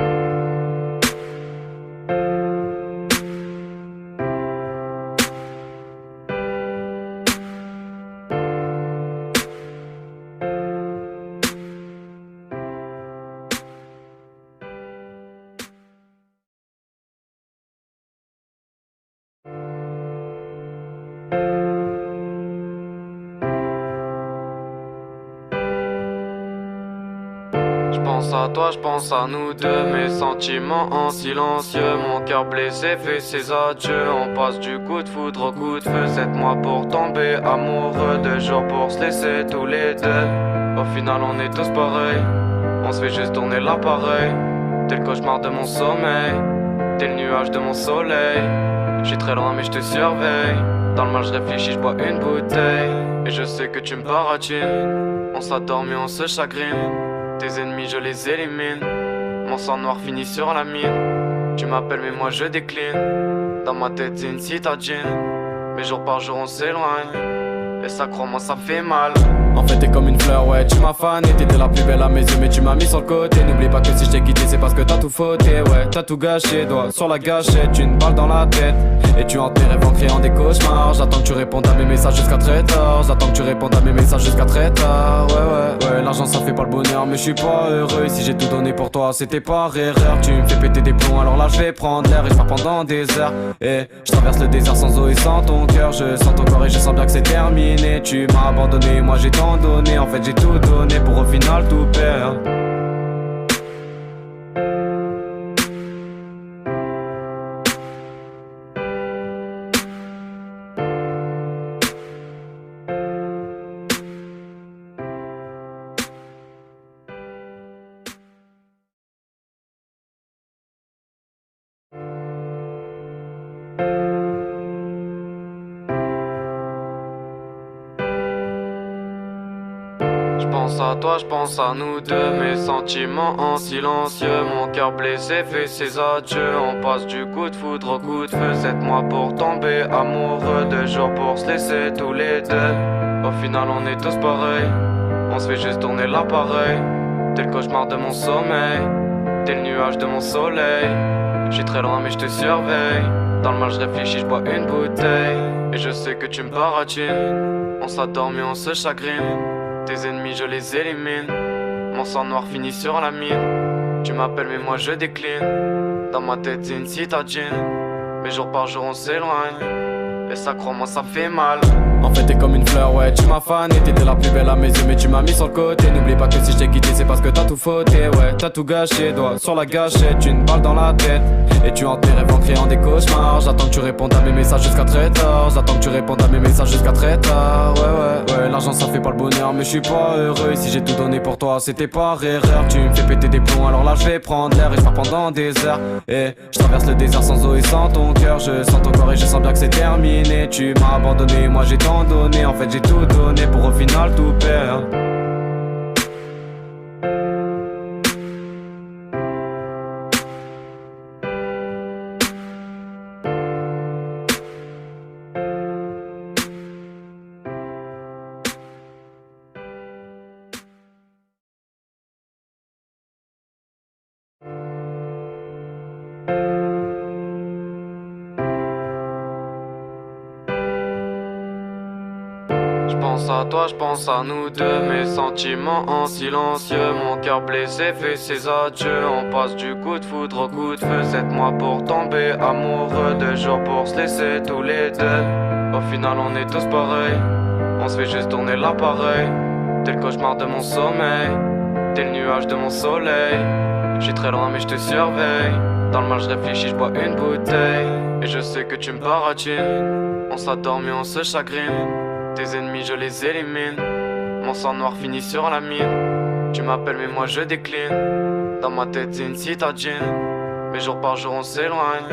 J'pense à toi, j'pense à nous deux, mes sentiments en silencieux. Mon cœur blessé fait ses adieux. On passe du coup de foudre au coup de feu. 7 mois pour tomber amoureux, 2 jours pour se laisser tous les deux. Au final on est tous pareils, on se fait juste tourner l'appareil. T'es le cauchemar de mon sommeil, t'es le nuage de mon soleil. J'suis très loin mais je te surveille. Dans le mal je réfléchis, je bois une bouteille. Et je sais que tu me baratines. On s'adore mais on se chagrine. Tes ennemis je les élimine. Mon sang noir finit sur la mine. Tu m'appelles mais moi je décline. Dans ma tête c'est une citadine. Mais jour par jour on s'éloigne. Et ça crois-moi ça fait mal. En fait t'es comme une fleur, ouais tu m'as fané. T'étais la plus belle à mes yeux mais tu m'as mis sur le côté. N'oublie pas que si je t'ai quitté c'est parce que t'as tout fauté. Ouais t'as tout gâché, doigt sur la gâchette. Une balle dans la tête et tu hantes mes rêves en créant des cauchemars. J'attends que tu répondes à mes messages jusqu'à très tard. J'attends que tu répondes à mes messages jusqu'à très tard. Ouais l'argent ça fait pas le bonheur mais je suis pas heureux. Et si j'ai tout donné pour toi c'était par erreur. Tu me fais péter des plombs alors là je vais prendre l'air. Et je pars pendant des heures. Et je traverse le désert sans eau et sans ton cœur. Je sens ton corps et je sens bien que c'est terminé. Tu m'as abandonné, moi j'ai tant donné. En fait j'ai tout donné pour au final tout perdre. J'pense à toi, j'pense à nous deux, mes sentiments en silencieux. Mon cœur blessé fait ses adieux. On passe du coup de foudre au coup de feu. 7 mois pour tomber amoureux, 2 jours pour se laisser tous les deux. Au final on est tous pareils, on se fait juste tourner l'appareil. T'es le cauchemar de mon sommeil, t'es le nuage de mon soleil. J'suis très loin mais j'te surveille. Dans le mal j'réfléchis, j'bois une bouteille. Et je sais que tu me baratines. On s'adorme et on se chagrine. Tes ennemis je les élimine. Mon sang noir finit sur la mine. Tu m'appelles mais moi je décline. Dans ma tête c'est une citadine. Mais jour par jour on s'éloigne. Et ça crois-moi ça fait mal. En fait t'es comme une fleur, ouais tu m'as fané. T'étais la plus belle à mes yeux mais tu m'as mis sur le côté. N'oublie pas que si je t'ai quitté c'est parce que t'as tout fauté. Ouais t'as tout gâché, doigt sur la gâchette. Une balle dans la tête. Et tu hantes tes rêves en créant des cauchemars. J'attends que tu répondes à mes messages jusqu'à très tard. J'attends que tu répondes à mes messages jusqu'à très tard. Ouais l'argent ça fait pas le bonheur mais je suis pas heureux. Si j'ai tout donné pour toi c'était par erreur. Tu me fais péter des plombs alors là je vais prendre l'air. Et je pars pendant des heures. Et je traverse le désert sans eau et sans ton cœur. Je sens ton corps et je sens bien que c'est terminé. Tu m'as abandonné, moi j'ai tant donné. En fait j'ai tout donné pour au final tout perdre. J'pense à toi, j'pense à nous deux, mes sentiments en silencieux. Mon cœur blessé fait ses adieux. On passe du coup de foudre au coup de feu. 7 mois pour tomber amoureux, 2 jours pour se laisser tous les deux. Au final on est tous pareils, on se fait juste tourner l'appareil. T'es le cauchemar de mon sommeil, t'es le nuage de mon soleil. J'suis très loin mais j'te surveille. Dans le mal j'réfléchis, j'bois une bouteille. Et je sais que tu me baratines. On s'adorme et on se chagrine. Tes ennemis je les élimine. Mon sang noir finit sur la mine. Tu m'appelles mais moi je décline. Dans ma tête c'est une citadine. Mais jour par jour on s'éloigne.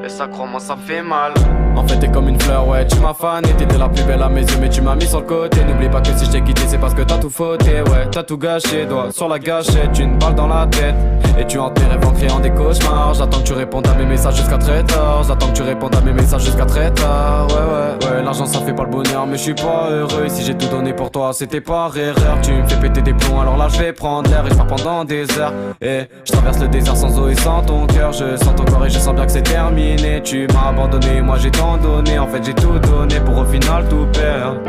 Et ça crois-moi ça fait mal. En fait t'es comme une fleur, ouais tu m'as fané. T'étais la plus belle à mes yeux mais tu m'as mis sur le côté. N'oublie pas que si je t'ai quitté c'est parce que t'as tout fauté. Ouais t'as tout gâché, doigt sur la gâchette. Une balle dans la tête. Et tu hantes tes rêves en créant des cauchemars. J'attends que tu répondes à mes messages jusqu'à très tard. J'attends que tu répondes à mes messages jusqu'à très tard. Ouais l'argent ça fait pas le bonheur mais je suis pas heureux. Si j'ai tout donné pour toi c'était par erreur. Tu me fais péter des plombs alors là je vais prendre l'air. Et je pars pendant des heures. Et je traverse le désert sans eau et sans ton cœur. Je sens ton corps et je sens bien que c'est terminé. Tu m'as abandonné, moi j'ai tant donné. En fait j'ai tout donné pour au final tout perdre.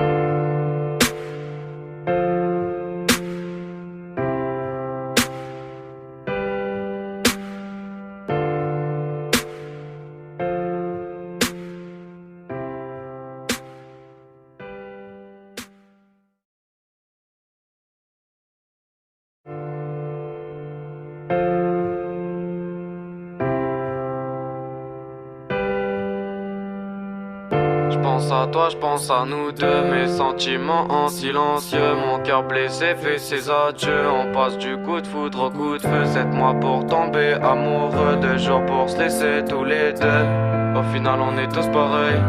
J'pense à toi, j'pense à nous deux, mes sentiments en silencieux. Mon cœur blessé fait ses adieux. On passe du coup de foudre au coup de feu. 7 mois pour tomber amoureux, 2 jours pour se laisser tous les deux. Au final on est tous pareils,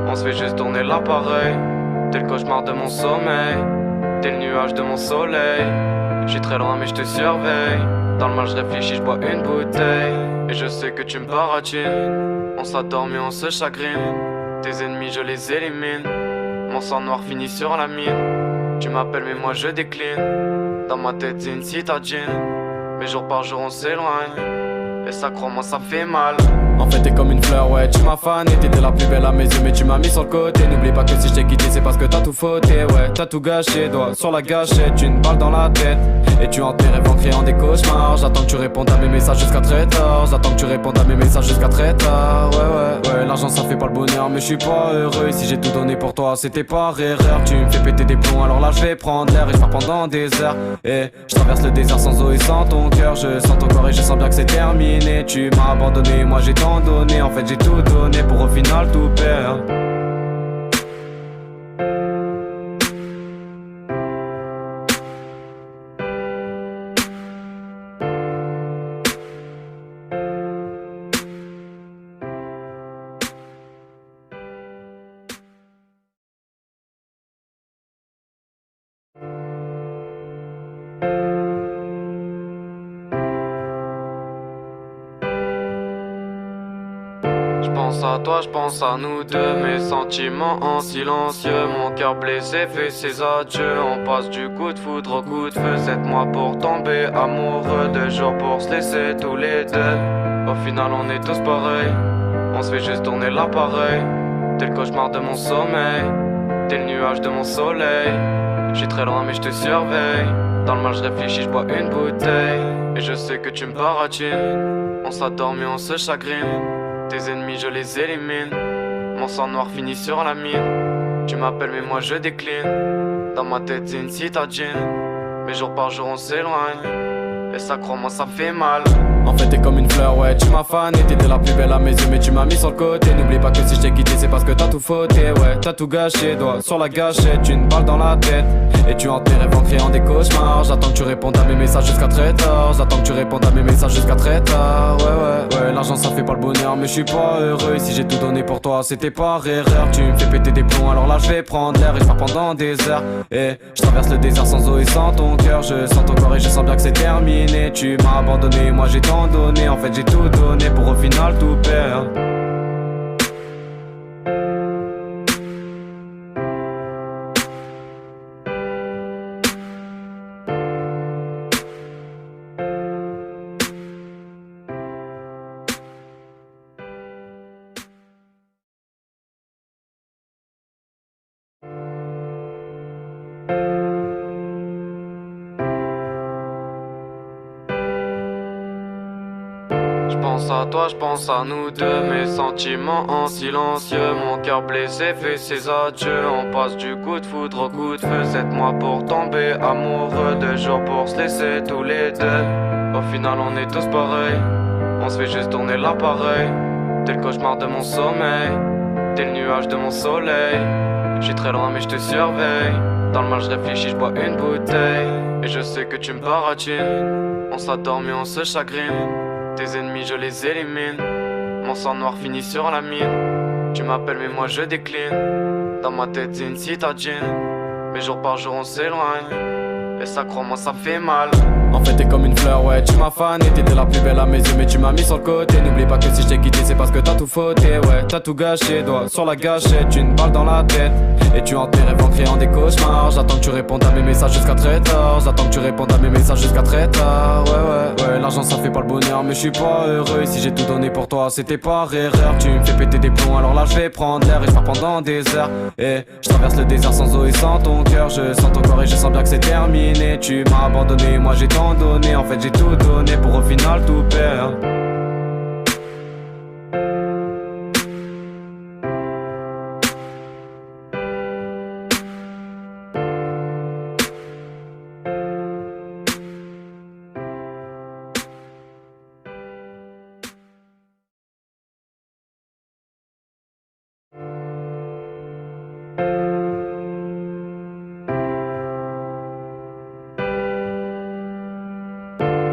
on se fait juste tourner l'appareil. T'es le cauchemar de mon sommeil, t'es le nuage de mon soleil. J'suis très loin mais j'te surveille. Dans le mal j'réfléchis, j'bois une bouteille. Et je sais que tu me baratines. On s'adorme et on se chagrine. Tes ennemis je les élimine. Mon sang noir finit sur la mine. Tu m'appelles mais moi je décline. Dans ma tête c'est une citadine. Mais jour par jour on s'éloigne. Et ça crois-moi ça fait mal. En fait t'es comme une fleur, ouais tu m'as fané. T'étais la plus belle à mes yeux mais tu m'as mis sur le côté. N'oublie pas que si je t'ai quitté c'est parce que t'as tout fauté. Ouais t'as tout gâché, doigt sur la gâchette. Une balle dans la tête. Et tu hantes tes rêves en créant des cauchemars. J'attends que tu répondes à mes messages jusqu'à très tard. J'attends que tu répondes à mes messages jusqu'à très tard. Ouais l'argent ça fait pas le bonheur mais je suis pas heureux. Si j'ai tout donné pour toi c'était par erreur. Tu me fais péter des plombs alors là je vais prendre l'air. Et je pars pendant des heures. Et je traverse le désert sans eau et sans ton cœur. Je sens ton corps et je sens bien que c'est terminé. Tu m'as abandonné, moi j'ai tant donné. En fait j'ai tout donné pour au final tout perdre. J'pense à toi, j'pense à nous deux, mes sentiments en silencieux. Mon cœur blessé fait ses adieux. On passe du coup de foudre au coup de feu. 7 mois pour tomber amoureux, 2 jours pour se laisser tous les deux. Au final on est tous pareils, on se fait juste tourner l'appareil. T'es le cauchemar de mon sommeil, t'es le nuage de mon soleil. J'suis très loin mais j'te surveille. Dans le mal je réfléchis, j'bois une bouteille. Et je sais que tu me baratines. On s'adore mais on se chagrine. Tes ennemis je les élimine. Mon sang noir finit sur la mine. Tu m'appelles mais moi je décline. Dans ma tête c'est une citadine. Mais jour par jour on s'éloigne. Et ça crois-moi ça fait mal. En fait t'es comme une fleur, ouais tu m'as fané. T'étais la plus belle à mes yeux mais tu m'as mis sur le côté. N'oublie pas que si je t'ai quitté c'est parce que t'as tout fauté. Ouais t'as tout gâché, doigt sur la gâchette. Une balle dans la tête et tu hantes tes rêves en créant des cauchemars. J'attends que tu répondes à mes messages jusqu'à très tard. J'attends que tu répondes à mes messages jusqu'à très tard. Ouais l'argent ça fait pas le bonheur mais je suis pas heureux. Si j'ai tout donné pour toi c'était par erreur. Tu me fais péter des plombs alors là je vais prendre l'air. Et je pars pendant des heures. Et je traverse le désert sans eau et sans ton cœur. Je sens ton corps et je sens bien que c'est terminé. Tu m'as abandonné, moi j'ai tant donné. En fait j'ai tout donné pour au final tout perdre. J'pense à toi, j'pense à nous deux, mes sentiments en silencieux. Mon cœur blessé fait ses adieux. On passe du coup de foudre au coup de feu. 7 mois pour tomber amoureux, 2 jours pour se laisser tous les deux. Au final on est tous pareils, on se fait juste tourner l'appareil. T'es le cauchemar de mon sommeil, t'es le nuage de mon soleil. J'suis très loin mais j'te surveille. Dans le mal je réfléchis, j'bois une bouteille. Et je sais que tu me baratines. On s'adore mais on se chagrine. Tes ennemis je les élimine. Mon sang noir finit sur la mine. Tu m'appelles mais moi je décline. Dans ma tête c'est une citadine. Mais jour par jour on s'éloigne. Et ça crois-moi ça fait mal. En fait t'es comme une fleur, ouais tu m'as fané. T'étais la plus belle à mes yeux mais tu m'as mis sur le côté. N'oublie pas que si je t'ai quitté c'est parce que t'as tout fauté. Ouais t'as tout gâché, doigt sur la gâchette. Une balle dans la tête et tu hantes tes rêves en créant des cauchemars. J'attends que tu répondes à mes messages jusqu'à très tard. J'attends que tu répondes à mes messages jusqu'à très tard. Ouais l'argent ça fait pas le bonheur mais je suis pas heureux. Si j'ai tout donné pour toi c'était par erreur. Tu me fais péter des plombs alors là je vais prendre l'air. Et je pars pendant des heures. Et je traverse le désert sans eau et sans ton cœur. Je sens ton corps et je sens bien que c'est terminé. Tu m'as abandonné, moi j'ai tant donné. En fait j'ai tout donné pour au final tout perdre.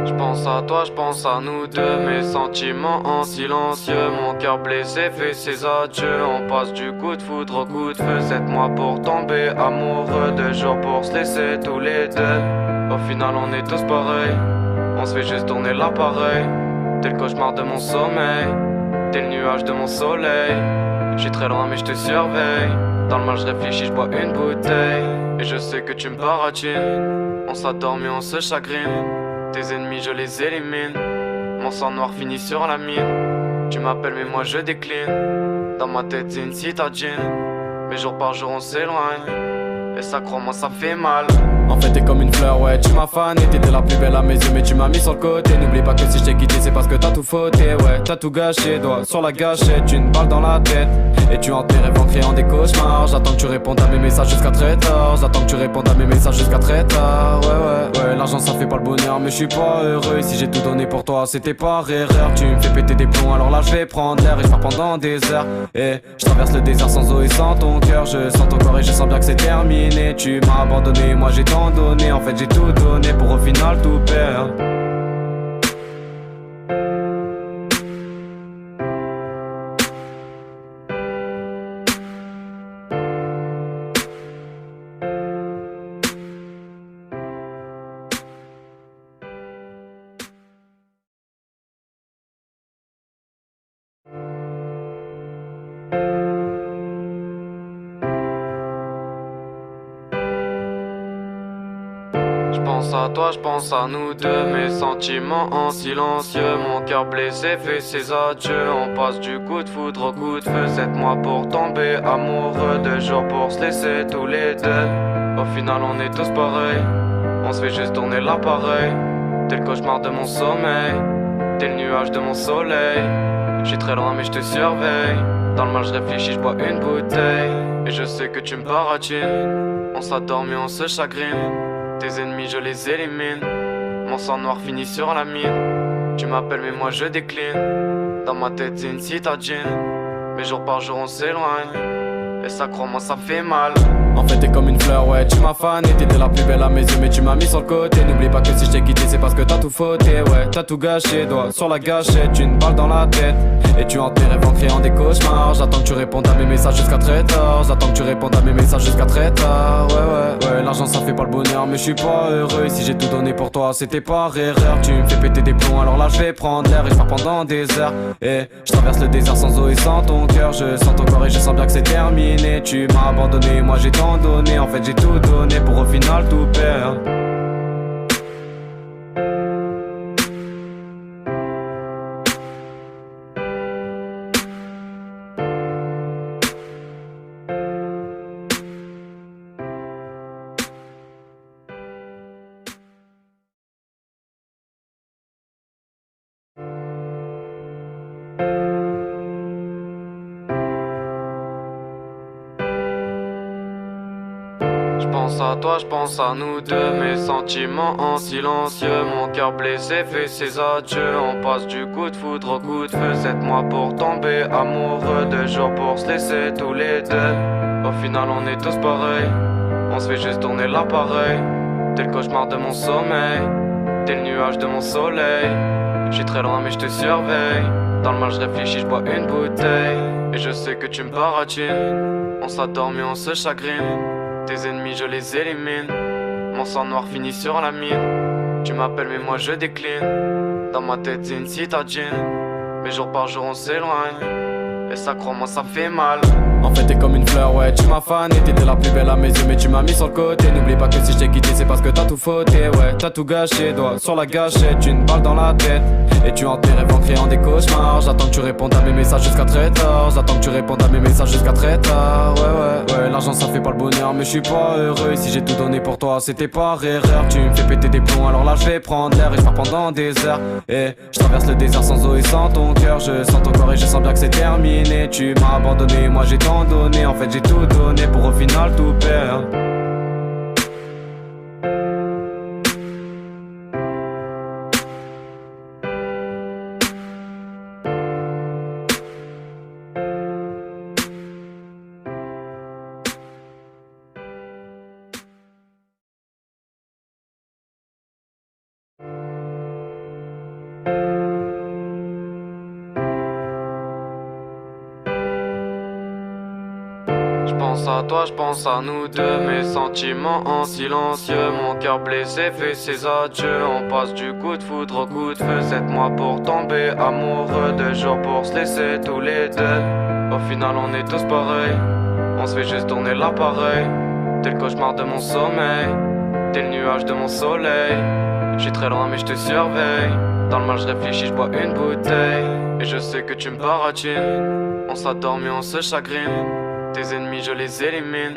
J'pense à toi, j'pense à nous deux, mes sentiments en silencieux. Mon cœur blessé fait ses adieux. On passe du coup de foudre au coup de feu. 7 mois pour tomber amoureux, 2 jours pour se laisser tous les deux. Au final on est tous pareils, on se fait juste tourner l'appareil. T'es le cauchemar de mon sommeil, t'es le nuage de mon soleil. J'suis très loin mais j'te surveille. Dans le mal je réfléchis, j'bois une bouteille. Et je sais que tu me baratines. On s'adore mais on se chagrine. Tes ennemis je les élimine. Mon sang noir finit sur la mine. Tu m'appelles mais moi je décline. Dans ma tête c'est une citadine. Mais jour par jour on s'éloigne. Et ça crois-moi ça fait mal. En fait t'es comme une fleur, ouais tu m'as fané. T'étais la plus belle à mes yeux mais tu m'as mis sur le côté. N'oublie pas que si je t'ai quitté c'est parce que t'as tout fauté. Ouais t'as tout gâché, doigt sur la gâchette. Une balle dans la tête et tu hantes tes rêves en créant des cauchemars. J'attends que tu répondes à mes messages jusqu'à très tard. J'attends que tu répondes à mes messages jusqu'à très tard. Ouais l'argent ça fait pas le bonheur mais je suis pas heureux. Si j'ai tout donné pour toi c'était par erreur. Tu me fais péter des plombs alors là je vais prendre l'air. Et je pars pendant des heures. Et je traverse le désert sans eau et sans ton cœur. Je sens ton corps et je sens bien que c'est terminé. Tu m'as abandonné, moi j'ai tant donné. En fait j'ai tout donné pour au final tout perdre. J'pense à toi, j'pense à nous deux, mes sentiments en silencieux. Mon cœur blessé fait ses adieux. On passe du coup de foudre au coup de feu. 7 mois pour tomber amoureux, 2 jours pour se laisser tous les deux. Au final on est tous pareils, on se fait juste tourner l'appareil. T'es le cauchemar de mon sommeil, t'es le nuage de mon soleil. J'suis très loin mais je te surveille. Dans le mal je réfléchis, je bois une bouteille. Et je sais que tu me baratines. On s'adore mais on se chagrine. Tes ennemis je les élimine. Mon sang noir finit sur la mine. Tu m'appelles mais moi je décline. Dans ma tête c'est une citadine. Mais jour par jour on s'éloigne. Et ça crois-moi ça fait mal. En fait t'es comme une fleur, ouais tu m'as fané. T'étais la plus belle à mes yeux mais tu m'as mis sur le côté. N'oublie pas que si je t'ai quitté c'est parce que t'as tout fauté. Ouais t'as tout gâché, doigt sur la gâchette. Une balle dans la tête. Et tu hantes tes rêves en créant des cauchemars. J'attends que tu répondes à mes messages jusqu'à très tard. J'attends que tu répondes à mes messages jusqu'à très tard. Ouais l'argent ça fait pas le bonheur mais je suis pas heureux. Et si j'ai tout donné pour toi c'était par erreur. Tu me fais péter des plombs alors là je vais prendre l'air. Et je pars pendant des heures. Et je traverse le désert sans eau et sans ton cœur. Je sens ton corps et je sens bien que c'est terminé. Tu m'as abandonné, moi j'ai tant donné. En fait j'ai tout donné pour au final tout perdre. J'pense à toi, j'pense à nous deux, mes sentiments en silencieux. Mon cœur blessé fait ses adieux. On passe du coup de foudre au coup de feu. 7 mois pour tomber amoureux, 2 jours pour se laisser tous les deux. Au final on est tous pareils, on se fait juste tourner l'appareil. T'es le cauchemar de mon sommeil, t'es le nuage de mon soleil. J'suis très loin mais je te surveille. Dans le mal je réfléchis, je bois une bouteille. Et je sais que tu me baratines. On s'adore mais on se chagrine. Tes ennemis je les élimine. Mon sang noir finit sur la mine. Tu m'appelles mais moi je décline. Dans ma tête c'est une citadine. Mais jour par jour on s'éloigne. Et ça crois-moi ça fait mal. En fait t'es comme une fleur, ouais tu m'as fané. T'étais la plus belle à mes yeux mais tu m'as mis sur le côté. N'oublie pas que si je t'ai quitté c'est parce que t'as tout fauté. Ouais t'as tout gâché, doigt sur la gâchette. Une balle dans la tête. Et tu hantes tes rêves en créant des cauchemars. J'attends que tu répondes à mes messages jusqu'à très tard. J'attends que tu répondes à mes messages jusqu'à très tard. Ouais l'argent ça fait pas le bonheur mais je suis pas heureux. Et si j'ai tout donné pour toi c'était par erreur. Tu me fais péter des plombs alors là je vais prendre l'air. Et je pars pendant des heures. Et je traverse le désert sans eau et sans ton cœur. Je sens ton corps et je sens bien que c'est terminé. Tu m'as abandonné, moi j'ai tant donné. En fait j'ai tout donné pour au final tout perdre. J'pense à toi, j'pense à nous deux, mes sentiments en silencieux. Mon cœur blessé fait ses adieux. On passe du coup de foudre au coup de feu. 7 mois pour tomber amoureux, 2 jours pour se laisser tous les deux. Au final on est tous pareils, on se fait juste tourner l'appareil. T'es le cauchemar de mon sommeil, t'es le nuage de mon soleil. J'suis très loin mais je te surveille. Dans le mal je réfléchis, je bois une bouteille. Et je sais que tu me baratines. On s'adore mais on se chagrine. Tes ennemis je les élimine.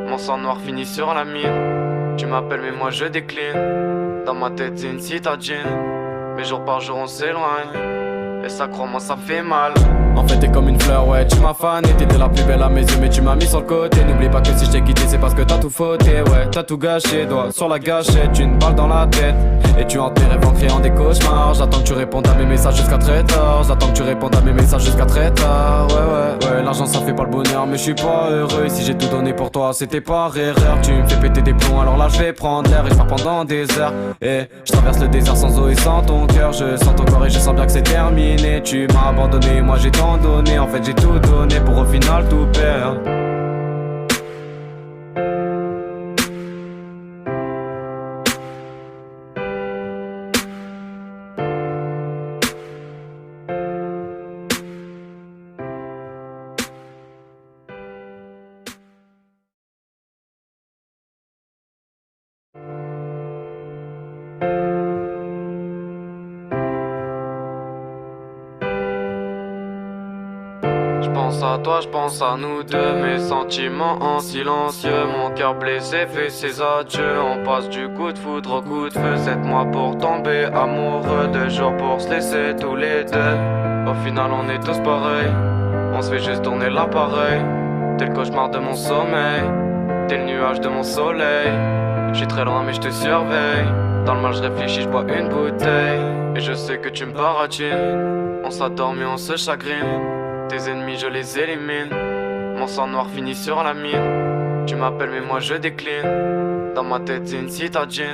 Mon sang noir finit sur la mine. Tu m'appelles mais moi je décline. Dans ma tête c'est une citadine. Mais jour par jour on s'éloigne. Et ça crois-moi ça fait mal. En fait t'es comme une fleur, ouais tu m'as fané. T'étais la plus belle à mes yeux mais tu m'as mis sur le côté. N'oublie pas que si je t'ai quitté c'est parce que t'as tout fauté. Ouais t'as tout gâché, doigt sur la gâchette. Une balle dans la tête. Et tu hantes tes rêves en créant des cauchemars. J'attends que tu répondes à mes messages jusqu'à très tard. J'attends que tu répondes à mes messages jusqu'à très tard. Ouais l'argent ça fait pas le bonheur mais je suis pas heureux. Et si j'ai tout donné pour toi c'était par erreur. Tu me fais péter des plombs alors là je vais prendre l'air. Et je pars pendant des heures. Et je traverse le désert sans eau et sans ton cœur. Je sens ton corps et je sens bien que c'est terminé. Tu m'as abandonné, moi j'ai tant donné. En fait j'ai tout donné pour au final tout perdre. J'pense à toi, j'pense à nous deux, mes sentiments en silencieux. Mon cœur blessé fait ses adieux. On passe du coup de foudre au coup de feu. 7 mois pour tomber amoureux, 2 jours pour se laisser tous les deux. Au final on est tous pareils, on se fait juste tourner l'appareil. T'es le cauchemar de mon sommeil, t'es le nuage de mon soleil. J'suis très loin mais j'te surveille. Dans le mal j'réfléchis, j'bois une bouteille. Et je sais que tu me baratines. On s'adorme et on se chagrine. Tes ennemis je les élimine. Mon sang noir finit sur la mine. Tu m'appelles mais moi je décline. Dans ma tête c'est une citadine.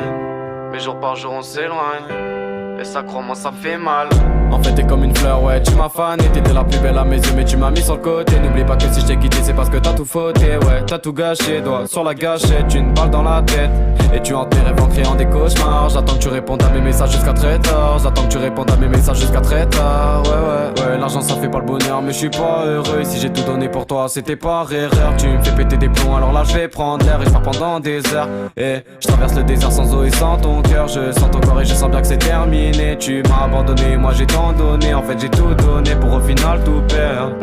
Mais jour par jour on s'éloigne. Et ça crois-moi ça fait mal. En fait t'es comme une fleur, ouais tu m'as fané. T'étais la plus belle à mes yeux mais tu m'as mis sur le côté. N'oublie pas que si je t'ai quitté c'est parce que t'as tout fauté. Ouais t'as tout gâché, doigt sur la gâchette. Une balle dans la tête. Et tu hantes mes rêves en créant des cauchemars. J'attends que tu répondes à mes messages jusqu'à très tard. J'attends que tu répondes à mes messages jusqu'à très tard. Ouais l'argent ça fait pas le bonheur mais je suis pas heureux. Si j'ai tout donné pour toi c'était par erreur. Tu me fais péter des plombs alors là je vais prendre l'air. Et je pars pendant des heures. Et je traverse le désert sans eau et sans ton cœur. Je sens ton corps et je sens bien que c'est terminé. Tu m'as abandonné, moi j'ai tant donné. En fait j'ai tout donné pour au final tout perdre.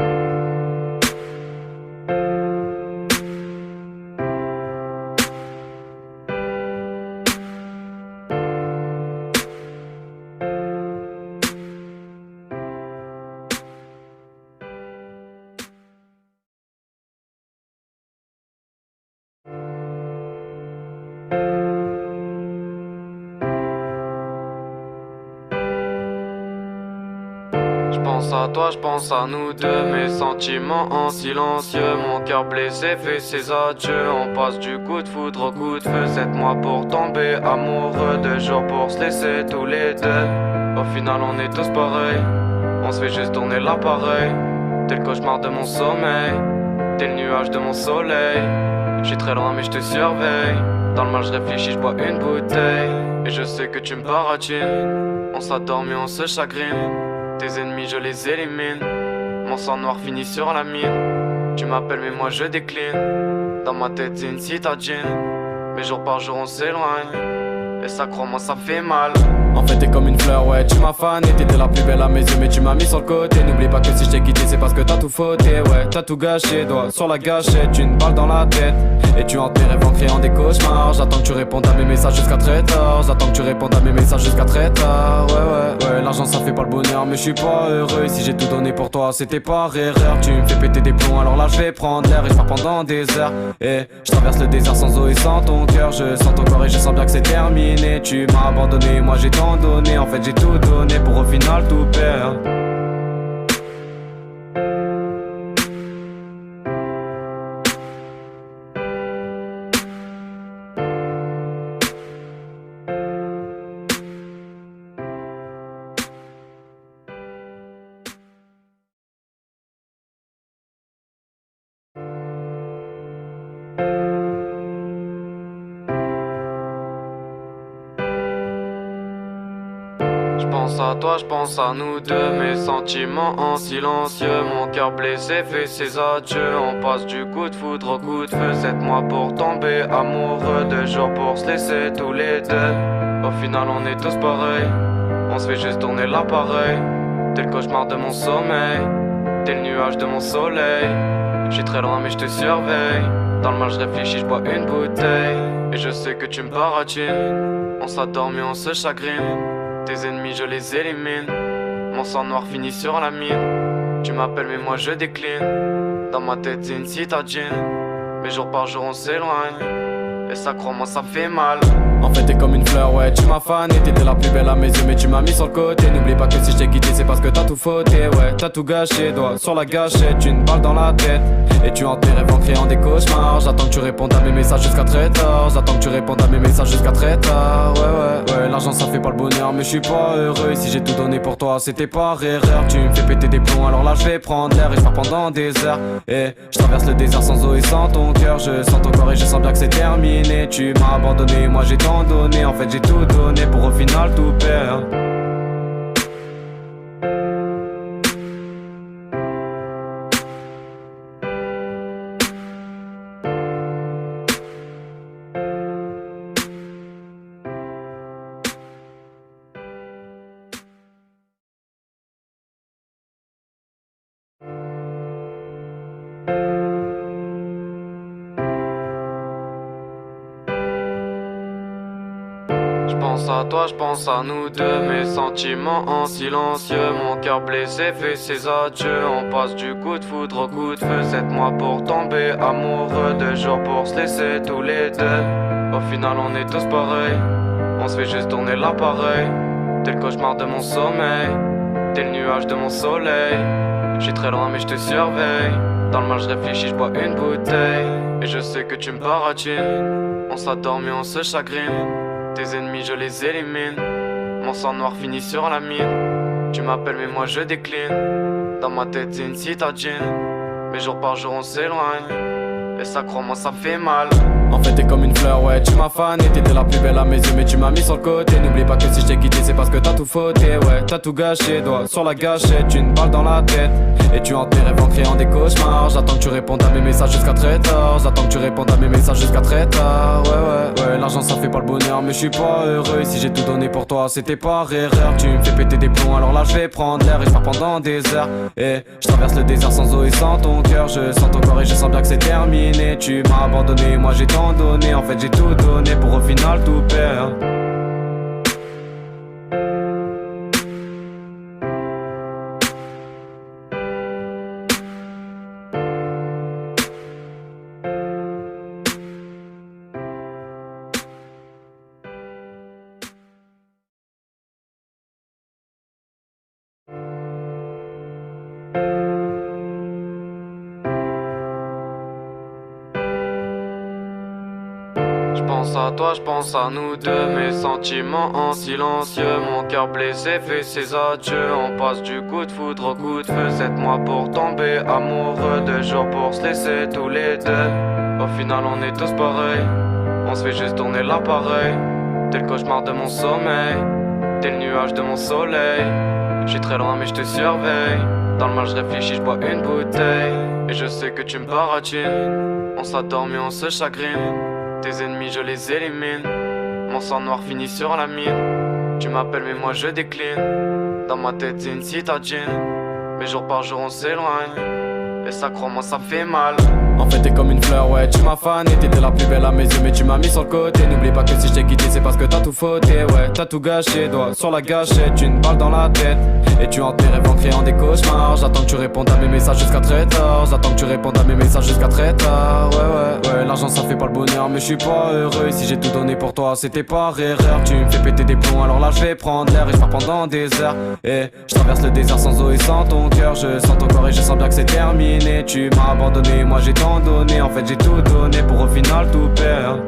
J'pense à toi, j'pense à nous deux, mes sentiments en silencieux. Mon cœur blessé fait ses adieux. On passe du coup de foudre au coup de feu. 7 mois pour tomber amoureux, 2 jours pour se laisser tous les deux. Au final on est tous pareils, on se fait juste tourner l'appareil. T'es le cauchemar de mon sommeil, t'es le nuage de mon soleil. J'suis très loin mais j'te surveille. Dans le mal j'réfléchis, j'bois une bouteille. Et je sais que tu me baratines. On s'adorme et on se chagrine. Tes ennemis je les élimine. Mon sang noir finit sur la mine. Tu m'appelles mais moi je décline. Dans ma tête c'est une citadine. Mais jour par jour on s'éloigne. Et ça crois-moi ça fait mal. En fait t'es comme une fleur, ouais tu m'as fané. T'étais la plus belle à mes yeux mais tu m'as mis sur le côté. N'oublie pas que si je t'ai quitté c'est parce que t'as tout fauté. Ouais t'as tout gâché, doigt sur la gâchette. Une balle dans la tête. Et tu hantes mes rêves en créant des cauchemars. J'attends que tu répondes à mes messages jusqu'à très tard. J'attends que tu répondes à mes messages jusqu'à très tard. Ouais l'argent ça fait pas le bonheur mais je suis pas heureux. Et si j'ai tout donné pour toi c'était par erreur. Tu me fais péter des plombs alors là je vais prendre l'air. Et je pars pendant des heures. Et je traverse le désert sans eau et sans ton cœur. Je sens ton corps et je sens bien que c'est terminé. Tu m'as abandonné, moi j'ai tant donné. En fait j'ai tout donné pour au final tout perdre. J'pense à toi, j'pense à nous deux, mes sentiments en silencieux. Mon cœur blessé fait ses adieux. On passe du coup de foudre au coup de feu. 7 mois pour tomber amoureux, 2 jours pour se laisser tous les deux. Au final on est tous pareils, on se fait juste tourner l'appareil. T'es le cauchemar de mon sommeil, t'es le nuage de mon soleil. J'suis très loin mais j'te surveille. Dans le mal j'réfléchis, j'bois une bouteille. Et je sais que tu me baratines. On s'adorme et on se chagrine. Tes ennemis je les élimine. Mon sang noir finit sur la mine. Tu m'appelles mais moi je décline. Dans ma tête c'est une citadine. Mais jour par jour on s'éloigne. Et ça crois-moi ça fait mal. En fait t'es comme une fleur, ouais tu m'as fané. T'étais la plus belle à mes yeux mais tu m'as mis sur le côté. N'oublie pas que si je t'ai quitté c'est parce que t'as tout fauté. Ouais t'as tout gâché, doigt sur la gâchette. Une balle dans la tête. Et tu hantes mes rêves en créant des cauchemars. J'attends que tu répondes à mes messages jusqu'à très tard. J'attends que tu répondes à mes messages jusqu'à très tard. Ouais l'argent ça fait pas le bonheur mais je suis pas heureux. Et si j'ai tout donné pour toi c'était par erreur. Tu me fais péter des plombs alors là je vais prendre l'air. Et je pars pendant des heures. Et je traverse le désert sans eau et sans ton cœur. Je sens ton corps et je sens bien que c'est terminé. Tu m'as abandonné, moi j'ai tant donné. En fait j'ai tout donné pour au final tout perdre. J'pense à toi, j'pense à nous deux, mes sentiments en silencieux. Mon cœur blessé fait ses adieux. On passe du coup de foudre au coup de feu. 7 mois pour tomber amoureux, 2 jours pour se laisser tous les deux. Au final on est tous pareils, on se fait juste tourner l'appareil. T'es le cauchemar de mon sommeil, t'es le nuage de mon soleil. J'suis très loin mais j'te surveille. Dans le mal je réfléchis, j'bois une bouteille. Et je sais que tu me baratines. On s'adore mais on se chagrine. Tes ennemis je les élimine. Mon sang noir finit sur la mine. Tu m'appelles mais moi je décline. Dans ma tête c'est une citadine. Mais jour par jour on s'éloigne. Et ça crois-moi ça fait mal. En fait t'es comme une fleur, ouais tu m'as fané. T'étais la plus belle à mes yeux mais tu m'as mis sur le côté. N'oublie pas que si je t'ai quitté c'est parce que t'as tout fauté. Ouais t'as tout gâché, doigt sur la gâchette. Une balle dans la tête et tu hantes tes rêves en créant des cauchemars. J'attends que tu répondes à mes messages jusqu'à très tard. J'attends que tu répondes à mes messages jusqu'à très tard. Ouais l'argent ça fait pas le bonheur mais je suis pas heureux. Si j'ai tout donné pour toi c'était par erreur. Tu me fais péter des plombs alors là je vais prendre l'air. Et je pars pendant des heures. Et je traverse le désert sans eau et sans ton cœur. Je sens ton corps et je sens bien que c'est terminé. Tu m'as abandonné, moi j'ai tant donné. En fait j'ai tout donné pour au final tout perdre. J'pense à toi, j'pense à nous deux, mes sentiments en silencieux. Mon cœur blessé fait ses adieux. On passe du coup de foudre au coup de feu. 7 mois pour tomber amoureux, 2 jours pour se laisser tous les deux. Au final on est tous pareils, on se fait juste tourner l'appareil. T'es le cauchemar de mon sommeil, t'es le nuage de mon soleil. J'suis très loin mais j'te surveille. Dans le mal je réfléchis, j'bois une bouteille. Et je sais que tu me baratines. On s'adore mais on se chagrine. Tes ennemis je les élimine. Mon sang noir finit sur la mine. Tu m'appelles mais moi je décline. Dans ma tête c'est une citadine. Mais jour par jour on s'éloigne. Et ça crois-moi ça fait mal. En fait t'es comme une fleur, ouais tu m'as fané. T'étais la plus belle à mes yeux mais tu m'as mis sur le côté. N'oublie pas que si je t'ai quitté c'est parce que t'as tout fauté. Ouais t'as tout gâché, doigt sur la gâchette. Une balle dans la tête et tu hantes tes rêves en créant des cauchemars. J'attends que tu répondes à mes messages jusqu'à très tard. J'attends que tu répondes à mes messages jusqu'à très tard. Ouais l'argent ça fait pas le bonheur mais je suis pas heureux. Si j'ai tout donné pour toi c'était par erreur. Tu me fais péter des plombs alors là je vais prendre l'air. Et je pars pendant des heures. Et je traverse le désert sans eau et sans ton cœur. Je sens ton corps et je sens bien que c'est terminé. Tu m'as abandonné, moi j'ai tant donné. En fait j'ai tout donné pour au final tout perdre.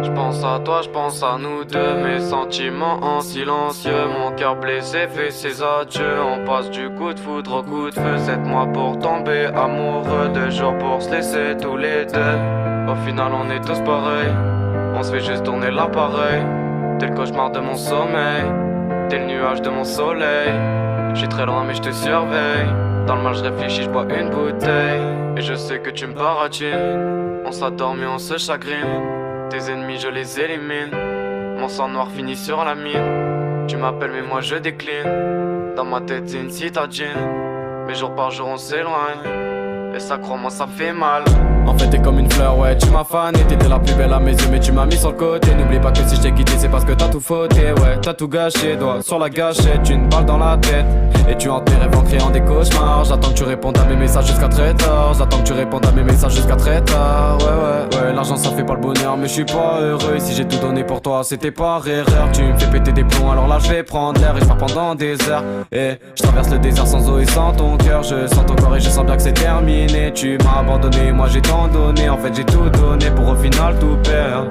J'pense à toi, j'pense à nous deux, mes sentiments en silencieux. Mon cœur blessé fait ses adieux. On passe du coup de foudre au coup de feu. 7 mois pour tomber amoureux, 2 jours pour se laisser tous les deux. Au final on est tous pareils, on se fait juste tourner l'appareil. T'es le cauchemar de mon sommeil, t'es le nuage de mon soleil. J'suis très loin mais j'te surveille. Dans le mal je réfléchis, j'bois une bouteille. Et je sais que tu me baratines. On s'adore mais on se chagrine. Tes ennemis je les élimine. Mon sang noir finit sur la mine. Tu m'appelles mais moi je décline. Dans ma tête c'est une citadine. Mais jour par jour on s'éloigne. Et ça crois-moi ça fait mal. En fait t'es comme une fleur, ouais tu m'as fané. T'étais la plus belle à mes yeux mais tu m'as mis sur le côté. N'oublie pas que si je t'ai quitté c'est parce que t'as tout fauté. Ouais t'as tout gâché, doigt sur la gâchette. Une balle dans la tête et tu hantes tes rêves en créant des cauchemars. J'attends que tu répondes à mes messages jusqu'à très tard. J'attends que tu répondes à mes messages jusqu'à très tard. Ouais l'argent ça fait pas le bonheur mais je suis pas heureux. Si j'ai tout donné pour toi c'était par erreur. Tu me fais péter des plombs alors là je vais prendre l'air. Et je pars pendant des heures. Et je traverse le désert sans eau et sans ton cœur. Je sens ton corps et je sens bien que c'est terminé. Tu m'as abandonné, moi j'ai tant donné. En fait j'ai tout donné pour au final tout perdre.